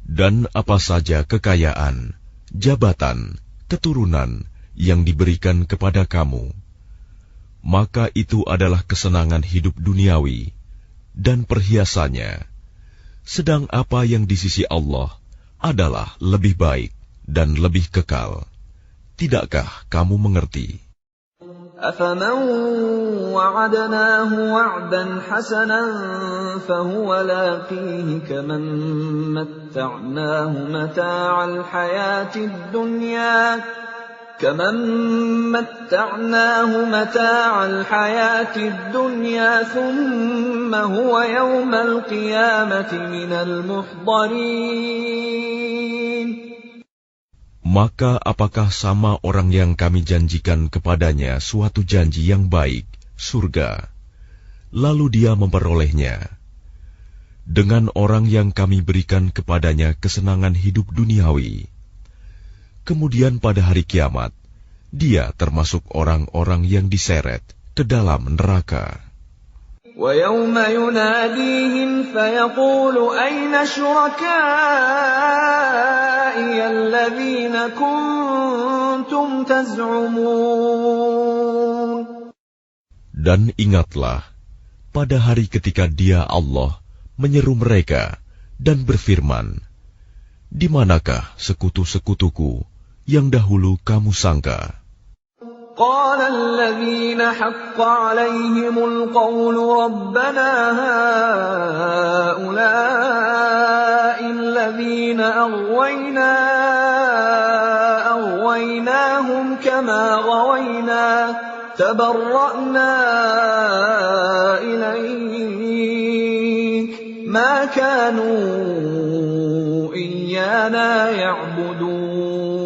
Dan apa saja kekayaan, jabatan, keturunan yang diberikan kepada kamu, maka itu adalah kesenangan hidup duniawi dan perhiasannya. Sedang apa yang di sisi Allah adalah lebih baik dan lebih kekal. Tidakkah kamu mengerti? أَفَمَنْ وَعَدْنَاهُ وَعْدًا حَسَنًا فَهُوَ لَاقِيهِ كَمَنْ مَتَّعْنَاهُ مَتَاعَ الْحَيَاةِ الدُّنْيَا ثُمَّ هُوَ يَوْمَ الْقِيَامَةِ مِنَ الْمُحْضَرِينَ. Maka apakah sama orang yang kami janjikan kepadanya suatu janji yang baik, surga, lalu dia memperolehnya, dengan orang yang kami berikan kepadanya kesenangan hidup duniawi, kemudian pada hari kiamat, dia termasuk orang-orang yang diseret ke dalam neraka. وَيَوْمَ يُنَادِيهِمْ فَيَقُولُ أَيْنَ شُرَكَائِيَ الَّذِينَ كُنتُمْ تَزْعُمُونَ. Dan ingatlah, pada hari ketika Dia Allah menyeru mereka dan berfirman, di manakah sekutu-sekutuku yang dahulu kamu sangka? قال الذين حق عليهم القول ربنا هؤلاء الذين أغويناهم كما غوينا تبرأنا إليك ما كانوا إيانا يعبدون.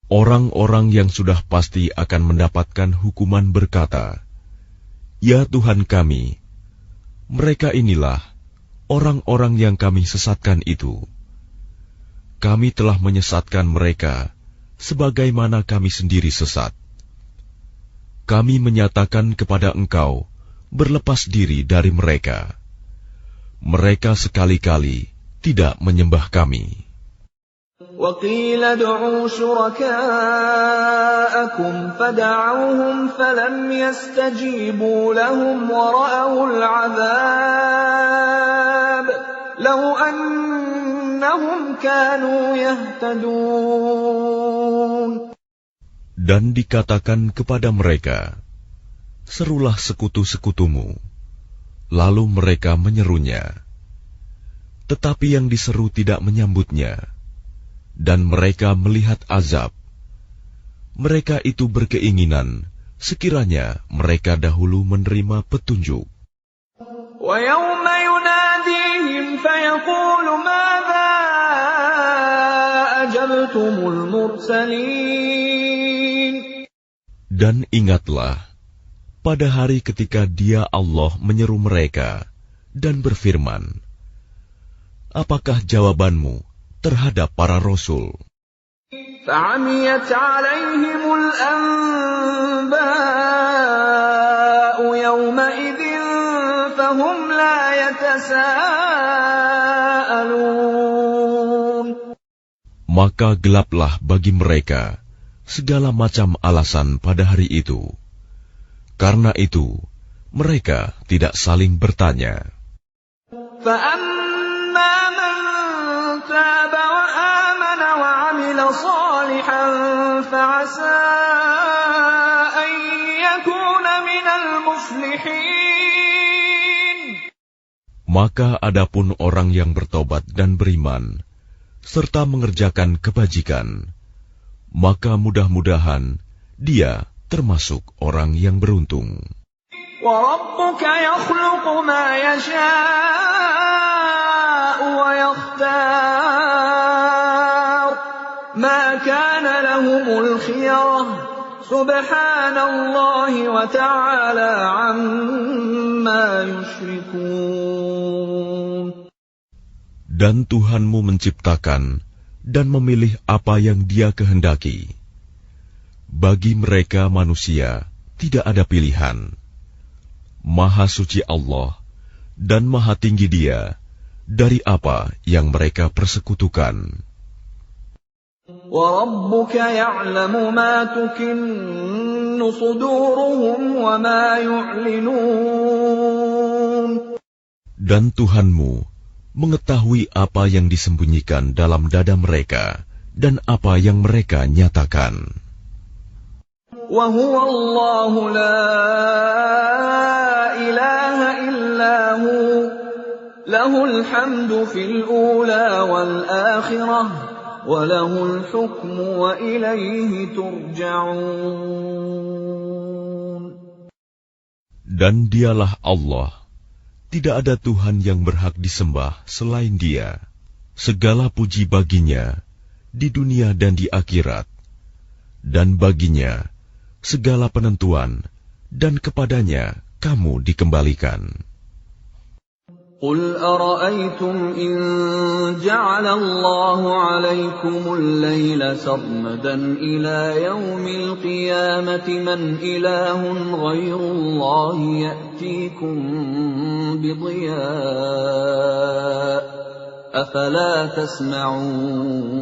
Orang-orang yang sudah pasti akan mendapatkan hukuman berkata, "Ya Tuhan kami, mereka inilah orang-orang yang kami sesatkan itu. Kami telah menyesatkan mereka sebagaimana kami sendiri sesat. Kami menyatakan kepada Engkau berlepas diri dari mereka. Mereka sekali-kali tidak menyembah kami." وَقِيلَ ادْعُوا شُرَكَاءَكُمْ فَدَعَوْهُمْ فَلَمْ يَسْتَجِيبُوا لَهُمْ وَرَأَوُا الْعَذَابَ لَوْ أَنَّهُمْ كَانُوا يَهْتَدُونَ. Dan dikatakan kepada mereka, serulah sekutu-sekutumu. Lalu mereka menyerunya. Tetapi yang diseru tidak menyambutnya. Dan mereka melihat azab. Mereka itu berkeinginan sekiranya mereka dahulu menerima petunjuk. وَيَوْمَ يُنَادِيهِمْ فَيَقُولُ مَاذَا أَجَبْتُمُ الْمُرْسَلِينَ. Dan ingatlah, pada hari ketika Dia Allah menyeru mereka dan berfirman, apakah jawabanmu terhadap para rasul? فَعَمِيَتْ عَلَيْهِمُ الْأَنْبَاءُ يَوْمَئِذٍ فَهُمْ لَا يَتَسَاءَلُونَ. Maka gelaplah bagi mereka segala macam alasan pada hari itu. Karena itu, mereka tidak saling bertanya. فَأَمَّا مَنْ تَابَ وَآمَنَ وَعَمِلَ صَالِحًا فَعَسَىٰ أَن يَكُونَ مِنَ الْمُفْلِحِينَ. Maka adapun orang yang bertobat dan beriman, serta mengerjakan kebajikan, maka mudah-mudahan dia termasuk orang yang beruntung. وَرَبُّكَ يَخْلُقُ مَا يَشَاءُ وَيَخْتَارُ مَا كَانَ لَهُمُ الْخِيَرَةُ سُبْحَانَ اللَّهِ وَتَعَالَى عَمَّا يُشْرِكُونَ. Dan Tuhanmu menciptakan dan memilih apa yang Dia kehendaki. Bagi mereka manusia tidak ada pilihan. Maha suci Allah dan maha tinggi Dia dari apa yang mereka persekutukan. وَرَبُّكَ يَعْلَمُ مَا تُكِنُّ صُدُورُهُمْ وَمَا يُعْلِنُونَ. Dan Tuhanmu mengetahui apa yang disembunyikan dalam dada mereka dan apa yang mereka nyatakan. وَهُوَ اللَّهُ لَا إِلَٰهَ إِلَّا هُوَ لَهُ الْحَمْدُ فِي الْأُولَىٰ وَالْآخِرَةِ وَلَهُ الْحُكْمُ وَإِلَيْهِ تُرْجَعُونَ. Dan Dialah Allah, tidak ada Tuhan yang berhak disembah selain Dia. Segala puji baginya di dunia dan di akhirat, dan baginya segala penentuan, dan kepadanya kamu dikembalikan. قل أرأيتم إن جعل الله عليكم الليل سرمدا إلى يوم القيامة من إله غير الله يأتيكم بضياء أفلا تسمعون.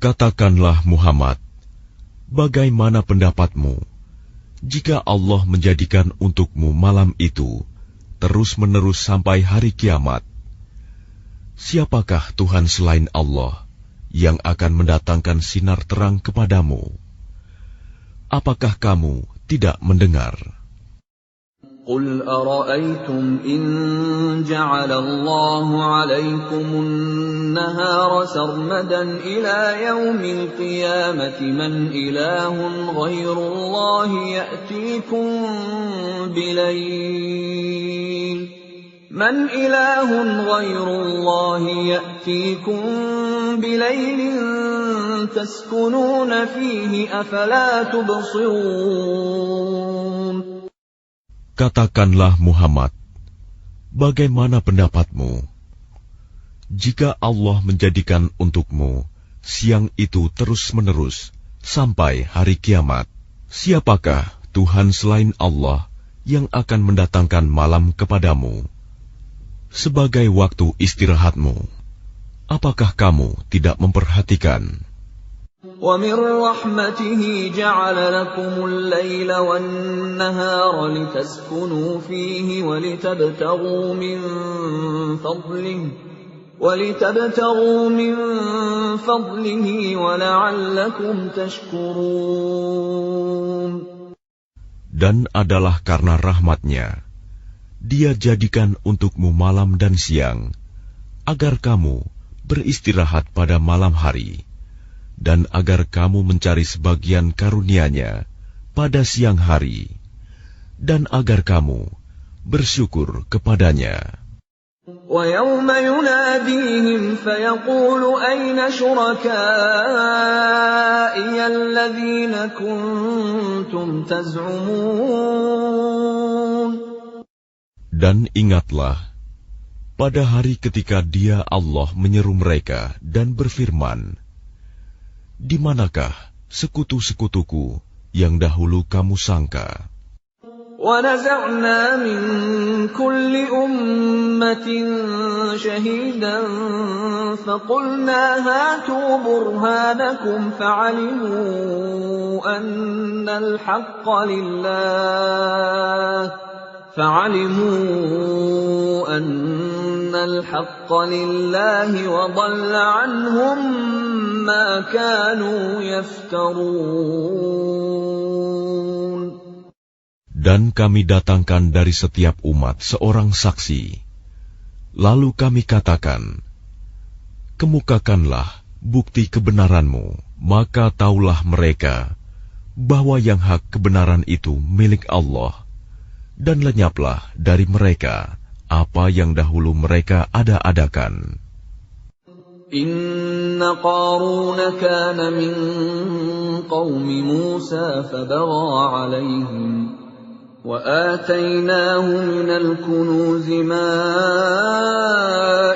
Katakanlah Muhammad, bagaimana pendapatmu jika Allah menjadikan untukmu malam itu terus-menerus sampai hari kiamat? Siapakah Tuhan selain Allah yang akan mendatangkan sinar terang kepadamu? Apakah kamu tidak mendengar? قل أرأيتم إن جعل الله عليكم النهار سرمدا إلى يوم القيامة من إله غير الله يأتيكم بليل تسكنون فيه أفلا تبصرون. Katakanlah Muhammad, bagaimana pendapatmu jika Allah menjadikan untukmu siang itu terus-menerus sampai hari kiamat? Siapakah Tuhan selain Allah yang akan mendatangkan malam kepadamu sebagai waktu istirahatmu? Apakah kamu tidak memperhatikan? وَمِنْ رَحْمَتِهِ جَعَلَ لَكُمُ اللَّيْلَ وَالنَّهَارَ لِتَسْكُنُوا فِيهِ وَلِتَبْتَغُوا مِنْ فَضْلِهِ وَلَعَلَّكُمْ تَشْكُرُونَ. Dan adalah karena rahmat-Nya, Dia jadikan untukmu malam dan siang, agar kamu beristirahat pada malam hari, dan agar kamu mencari sebagian karunia-Nya pada siang hari, dan agar kamu bersyukur kepadanya. وَيَوْمَ يُنَادِيهِمْ فَيَقُولُ أَيْنَ شُرَكَائِيَ الَّذِينَ كُنتُمْ تَزْعُمُونَ. Dan ingatlah, pada hari ketika Dia Allah menyeru mereka dan berfirman, di manakah sekutu-sekutuku yang dahulu kamu sangka? وَنَزَعْنَا مِنْ كُلِّ أُمَّةٍ شَهِيدًا فَقُلْنَا هَاتُوا بُرْهَانَكُمْ فَعَلِمُوا أَنَّ الْحَقَّ لِلَّهِ وَضَلَّ عَنْهُمْ مَا كَانُوا يَفْتَرُونَ. Dan kami datangkan dari setiap umat seorang saksi. Lalu kami katakan, kemukakanlah bukti kebenaranmu, maka taulah mereka bahwa yang hak kebenaran itu milik Allah, dan lenyaplah dari mereka apa yang dahulu mereka ada-adakan. Inna Qarun kana min qaumi Musa fabagha alaihim وآتيناه من الكنوز ما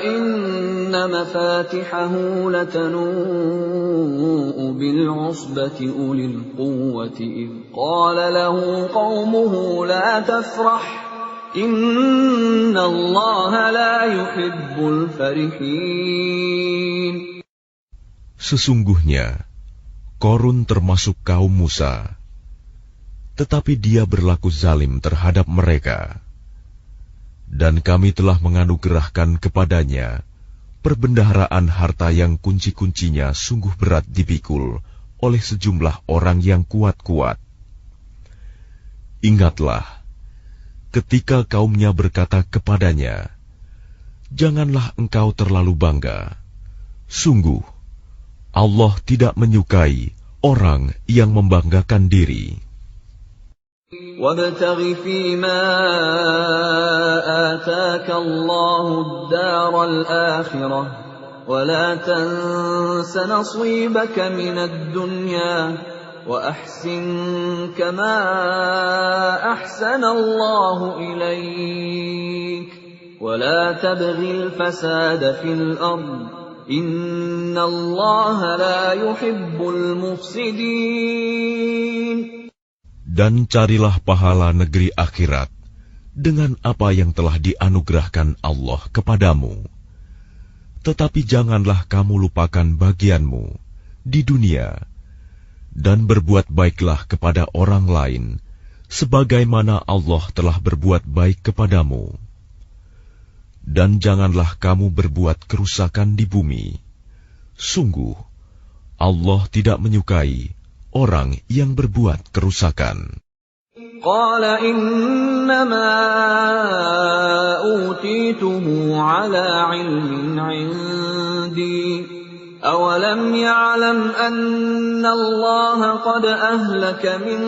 إن مفاتحه لتنوء بالعصبة أولي القوة إذ قال له قومه لا تفرح إن الله لا يحب الفرحين. Sesungguhnya Qarun termasuk kaum Musa, tetapi dia berlaku zalim terhadap mereka. Dan kami telah menganugerahkan kepadanya perbendaharaan harta yang kunci-kuncinya sungguh berat dipikul oleh sejumlah orang yang kuat-kuat. Ingatlah, ketika kaumnya berkata kepadanya, janganlah engkau terlalu bangga. Sungguh, Allah tidak menyukai orang yang membanggakan diri. وَابْتَغِ فِيمَا آتَاكَ اللَّهُ الدَّارَ الْآخِرَةَ ولا تنس نصيبك من الدنيا وأحسن كما أحسن الله إليك ولا تبغ الفساد في الأرض إن الله لا يحب المفسدين. Dan carilah pahala negeri akhirat dengan apa yang telah dianugerahkan Allah kepadamu. Tetapi janganlah kamu lupakan bagianmu di dunia, dan berbuat baiklah kepada orang lain, sebagaimana Allah telah berbuat baik kepadamu. Dan janganlah kamu berbuat kerusakan di bumi. Sungguh, Allah tidak menyukai orang yang berbuat kerusakan. Qala innama utituhu ala ilmin indi awalam ya'lam anna Allah qad ahlaka min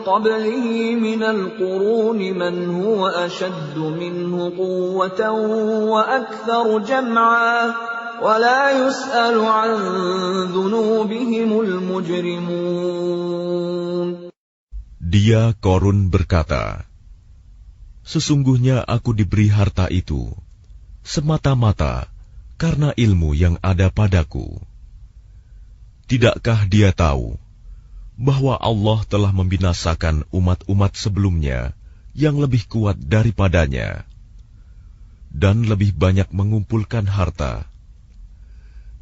qablihi minal quruni man huwa ashaddu minhu quwwatan wa aktharu jam'a wa la yus'alu an dhunubihimul mujrimun. Dia Korun berkata, sesungguhnya aku diberi harta itu semata-mata karena ilmu yang ada padaku. Tidakkah dia tahu bahwa Allah telah membinasakan umat-umat sebelumnya yang lebih kuat daripadanya dan lebih banyak mengumpulkan harta,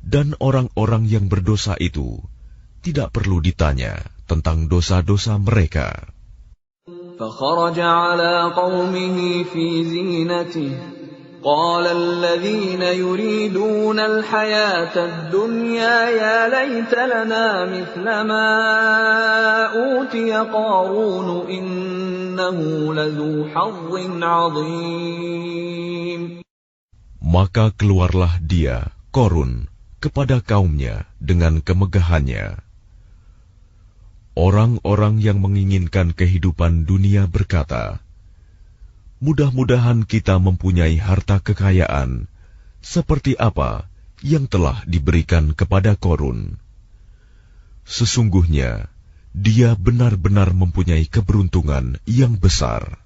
dan orang-orang yang berdosa itu tidak perlu ditanya tentang dosa-dosa mereka. فخرج على قومه في زينته قال الذين يريدون الحياة الدنيا يا ليت لنا مثل ما أوتي قارون إنه لذو حظ عظيم. Maka keluarlah dia, Korun, kepada kaumnya dengan kemegahannya. Orang-orang yang menginginkan kehidupan dunia berkata, mudah-mudahan kita mempunyai harta kekayaan seperti apa yang telah diberikan kepada Korun. Sesungguhnya, dia benar-benar mempunyai keberuntungan yang besar.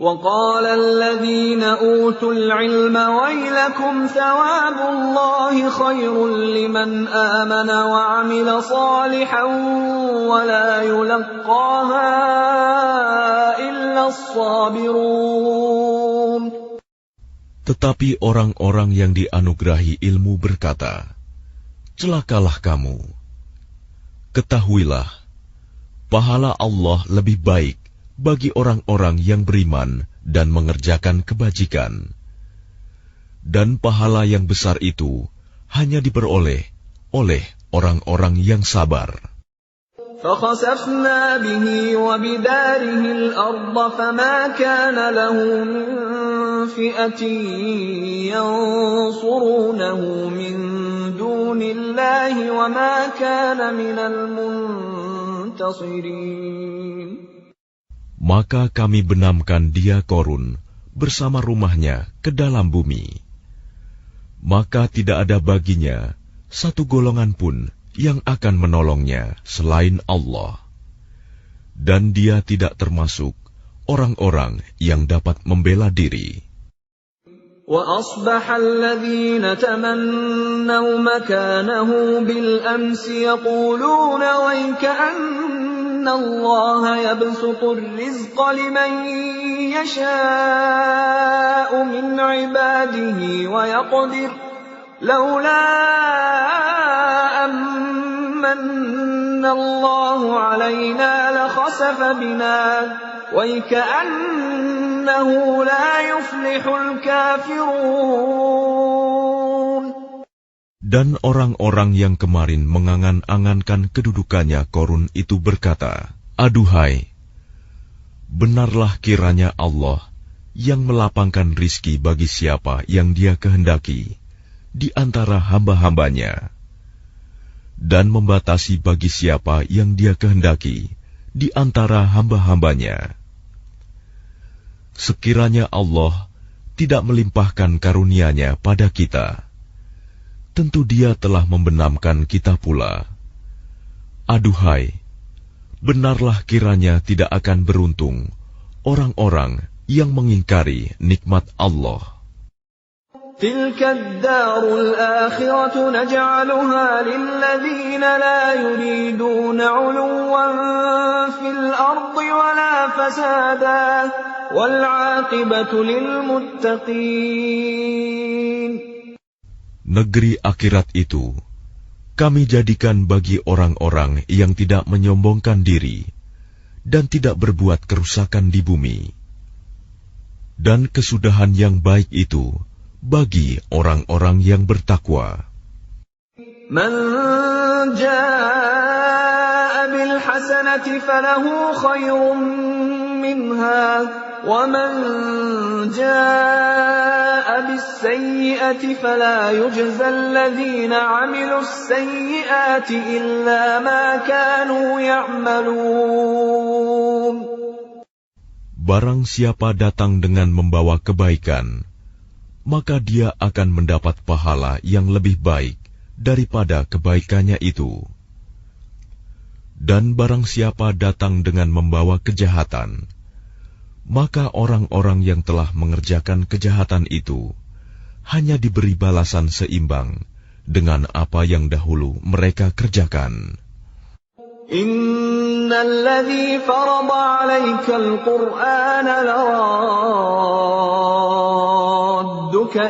وقال الذين أوتوا العلم ويلكم ثواب الله خير لمن آمن وعمل صالحا ولا يلقاها إلا الصابرون. Tetapi orang-orang yang dianugerahi ilmu berkata, celakalah kamu. Ketahuilah, pahala Allah lebih baik bagi orang-orang yang beriman dan mengerjakan kebajikan. Dan pahala yang besar itu hanya diperoleh oleh orang-orang yang sabar. فَخَسَفْنَا بِهِ وَبِدَارِهِ الْأَرْضَ فَمَا كَانَ لَهُ مِنْ فِئَةٍ يَنْصُرُونَهُ مِنْ دُونِ اللَّهِ وَمَا كَانَ مِنَ الْمُنْتَصِرِينَ. Maka kami benamkan dia Korun bersama rumahnya ke dalam bumi. Maka tidak ada baginya satu golongan pun yang akan menolongnya selain Allah. Dan dia tidak termasuk orang-orang yang dapat membela diri. وَأَصْبَحَ الَّذِينَ تَمَنَّوْا مَكَانَهُ بِالْأَمْسِ يَقُولُونَ وَيْكَأَنَّ اللَّهَ يَبْسُطُ الرِّزْقَ لِمَن يَشَاءُ مِنْ عِبَادِهِ وَيَقْدِرُ لَوْلَا أَمَّنَّ اللَّهُ عَلَيْنَا لَخَسَفَ بِنَا وَيْكَأَنَّهُ لَا يُفْلِحُ الْكَافِرُونَ. Dan orang-orang yang kemarin mengangan-angankan kedudukannya Korun itu berkata, aduhai, benarlah kiranya Allah yang melapangkan rizki bagi siapa yang dia kehendaki di antara hamba-hambanya, dan membatasi bagi siapa yang dia kehendaki di antara hamba-hambanya. Sekiranya Allah tidak melimpahkan karunia-Nya pada kita, tentu Dia telah membenamkan kita pula. Aduhai, benarlah kiranya tidak akan beruntung orang-orang yang mengingkari nikmat Allah. تلك الدار الآخرة نجعلها للذين لا يريدون علوا في الأرض ولا فسادا والعاقبة للمتقين. Negeri akhirat itu kami jadikan bagi orang-orang yang tidak menyombongkan diri dan tidak berbuat kerusakan di bumi. Dan kesudahan yang baik itu bagi orang-orang yang bertakwa. Man jaa'a bil hasanati falahu khairun minha wa man jaa'a bis sayyi'ati fala yujza alladhina 'amilus sayyi'ati illa ma kanu ya'malun. Barang siapa datang dengan membawa kebaikan, maka dia akan mendapat pahala yang lebih baik daripada kebaikannya itu. Dan barang siapa datang dengan membawa kejahatan, maka orang-orang yang telah mengerjakan kejahatan itu hanya diberi balasan seimbang dengan apa yang dahulu mereka kerjakan. Innal ladzi farada 'alaikal Qur'ana laradduka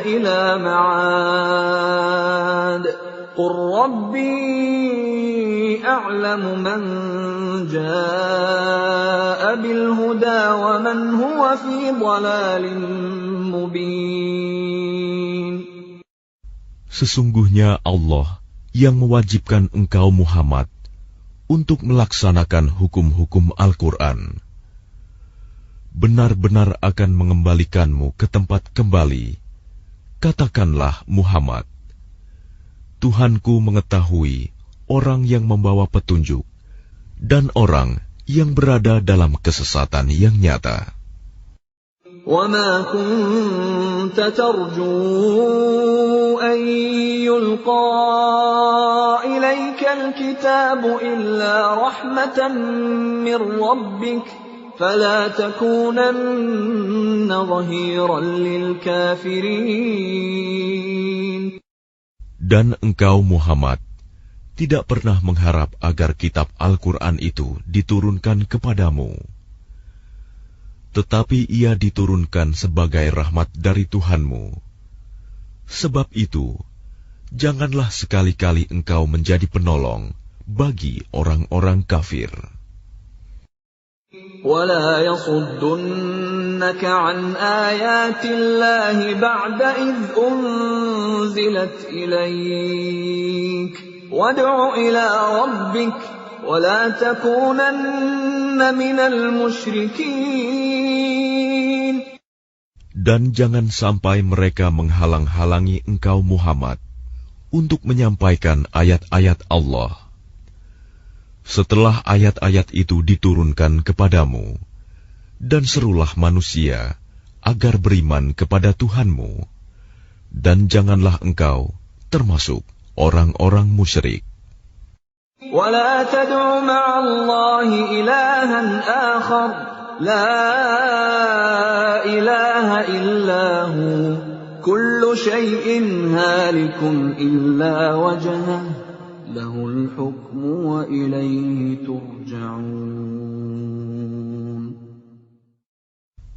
ila ma'ad. Qur rabbi a'lamu man jaa'a bil huda wa man huwa fi dhalalin mubin. Sesungguhnya Allah yang mewajibkan engkau Muhammad untuk melaksanakan hukum-hukum Al-Quran, benar-benar akan mengembalikanmu ke tempat kembali. Katakanlah Muhammad, Tuhanku mengetahui orang yang membawa petunjuk dan orang yang berada dalam kesesatan yang nyata. وَمَا كُنْتَ تَرْجُو أَنْ يُلْقَى إِلَيْكَ الْكِتَابُ إِلَّا رَحْمَةً مِّنْ رَبِّكَ فَلَا تَكُونَنَّ ظَهِيرًا لِلْكَافِرِينَ. Dan engkau Muhammad tidak pernah mengharap agar kitab Al-Quran itu diturunkan kepadamu. Tetapi ia diturunkan sebagai rahmat dari Tuhanmu. Sebab itu, janganlah sekali-kali engkau menjadi penolong bagi orang-orang kafir. وَلَا يَصُدُّنَّكَ عَنْ آيَاتِ اللَّهِ بَعْدَ إِذْ أُنْزِلَتْ إِلَيْكَ وَادْعُ إِلَى رَبِّكَ وَلَا تَكُونَنَّ مِنَ الْمُشْرِكِينَ. Dan jangan sampai mereka menghalang-halangi engkau Muhammad untuk menyampaikan ayat-ayat Allah. Setelah ayat-ayat itu diturunkan kepadamu, dan serulah manusia agar beriman kepada Tuhanmu, dan janganlah engkau termasuk orang-orang musyrik. وَلَا تَدْعُ مَعَ اللَّهِ إِلَٰهًا آخَرَ لَا إِلَٰهَ إِلَّا هُوَ كُلُّ شَيْءٍ هَالِكٌ إِلَّا وَجْهَهُ لَهُ الْحُكْمُ وَإِلَيْهِ تُرْجَعُونَ.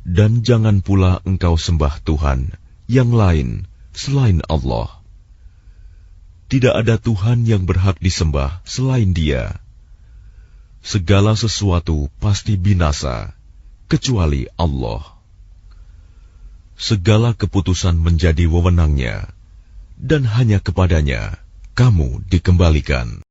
Dan jangan pula engkau sembah Tuhan yang lain selain Allah. Tidak ada Tuhan yang berhak disembah selain Dia. Segala sesuatu pasti binasa, kecuali Allah. Segala keputusan menjadi wewenang-Nya, dan hanya kepadanya kamu dikembalikan.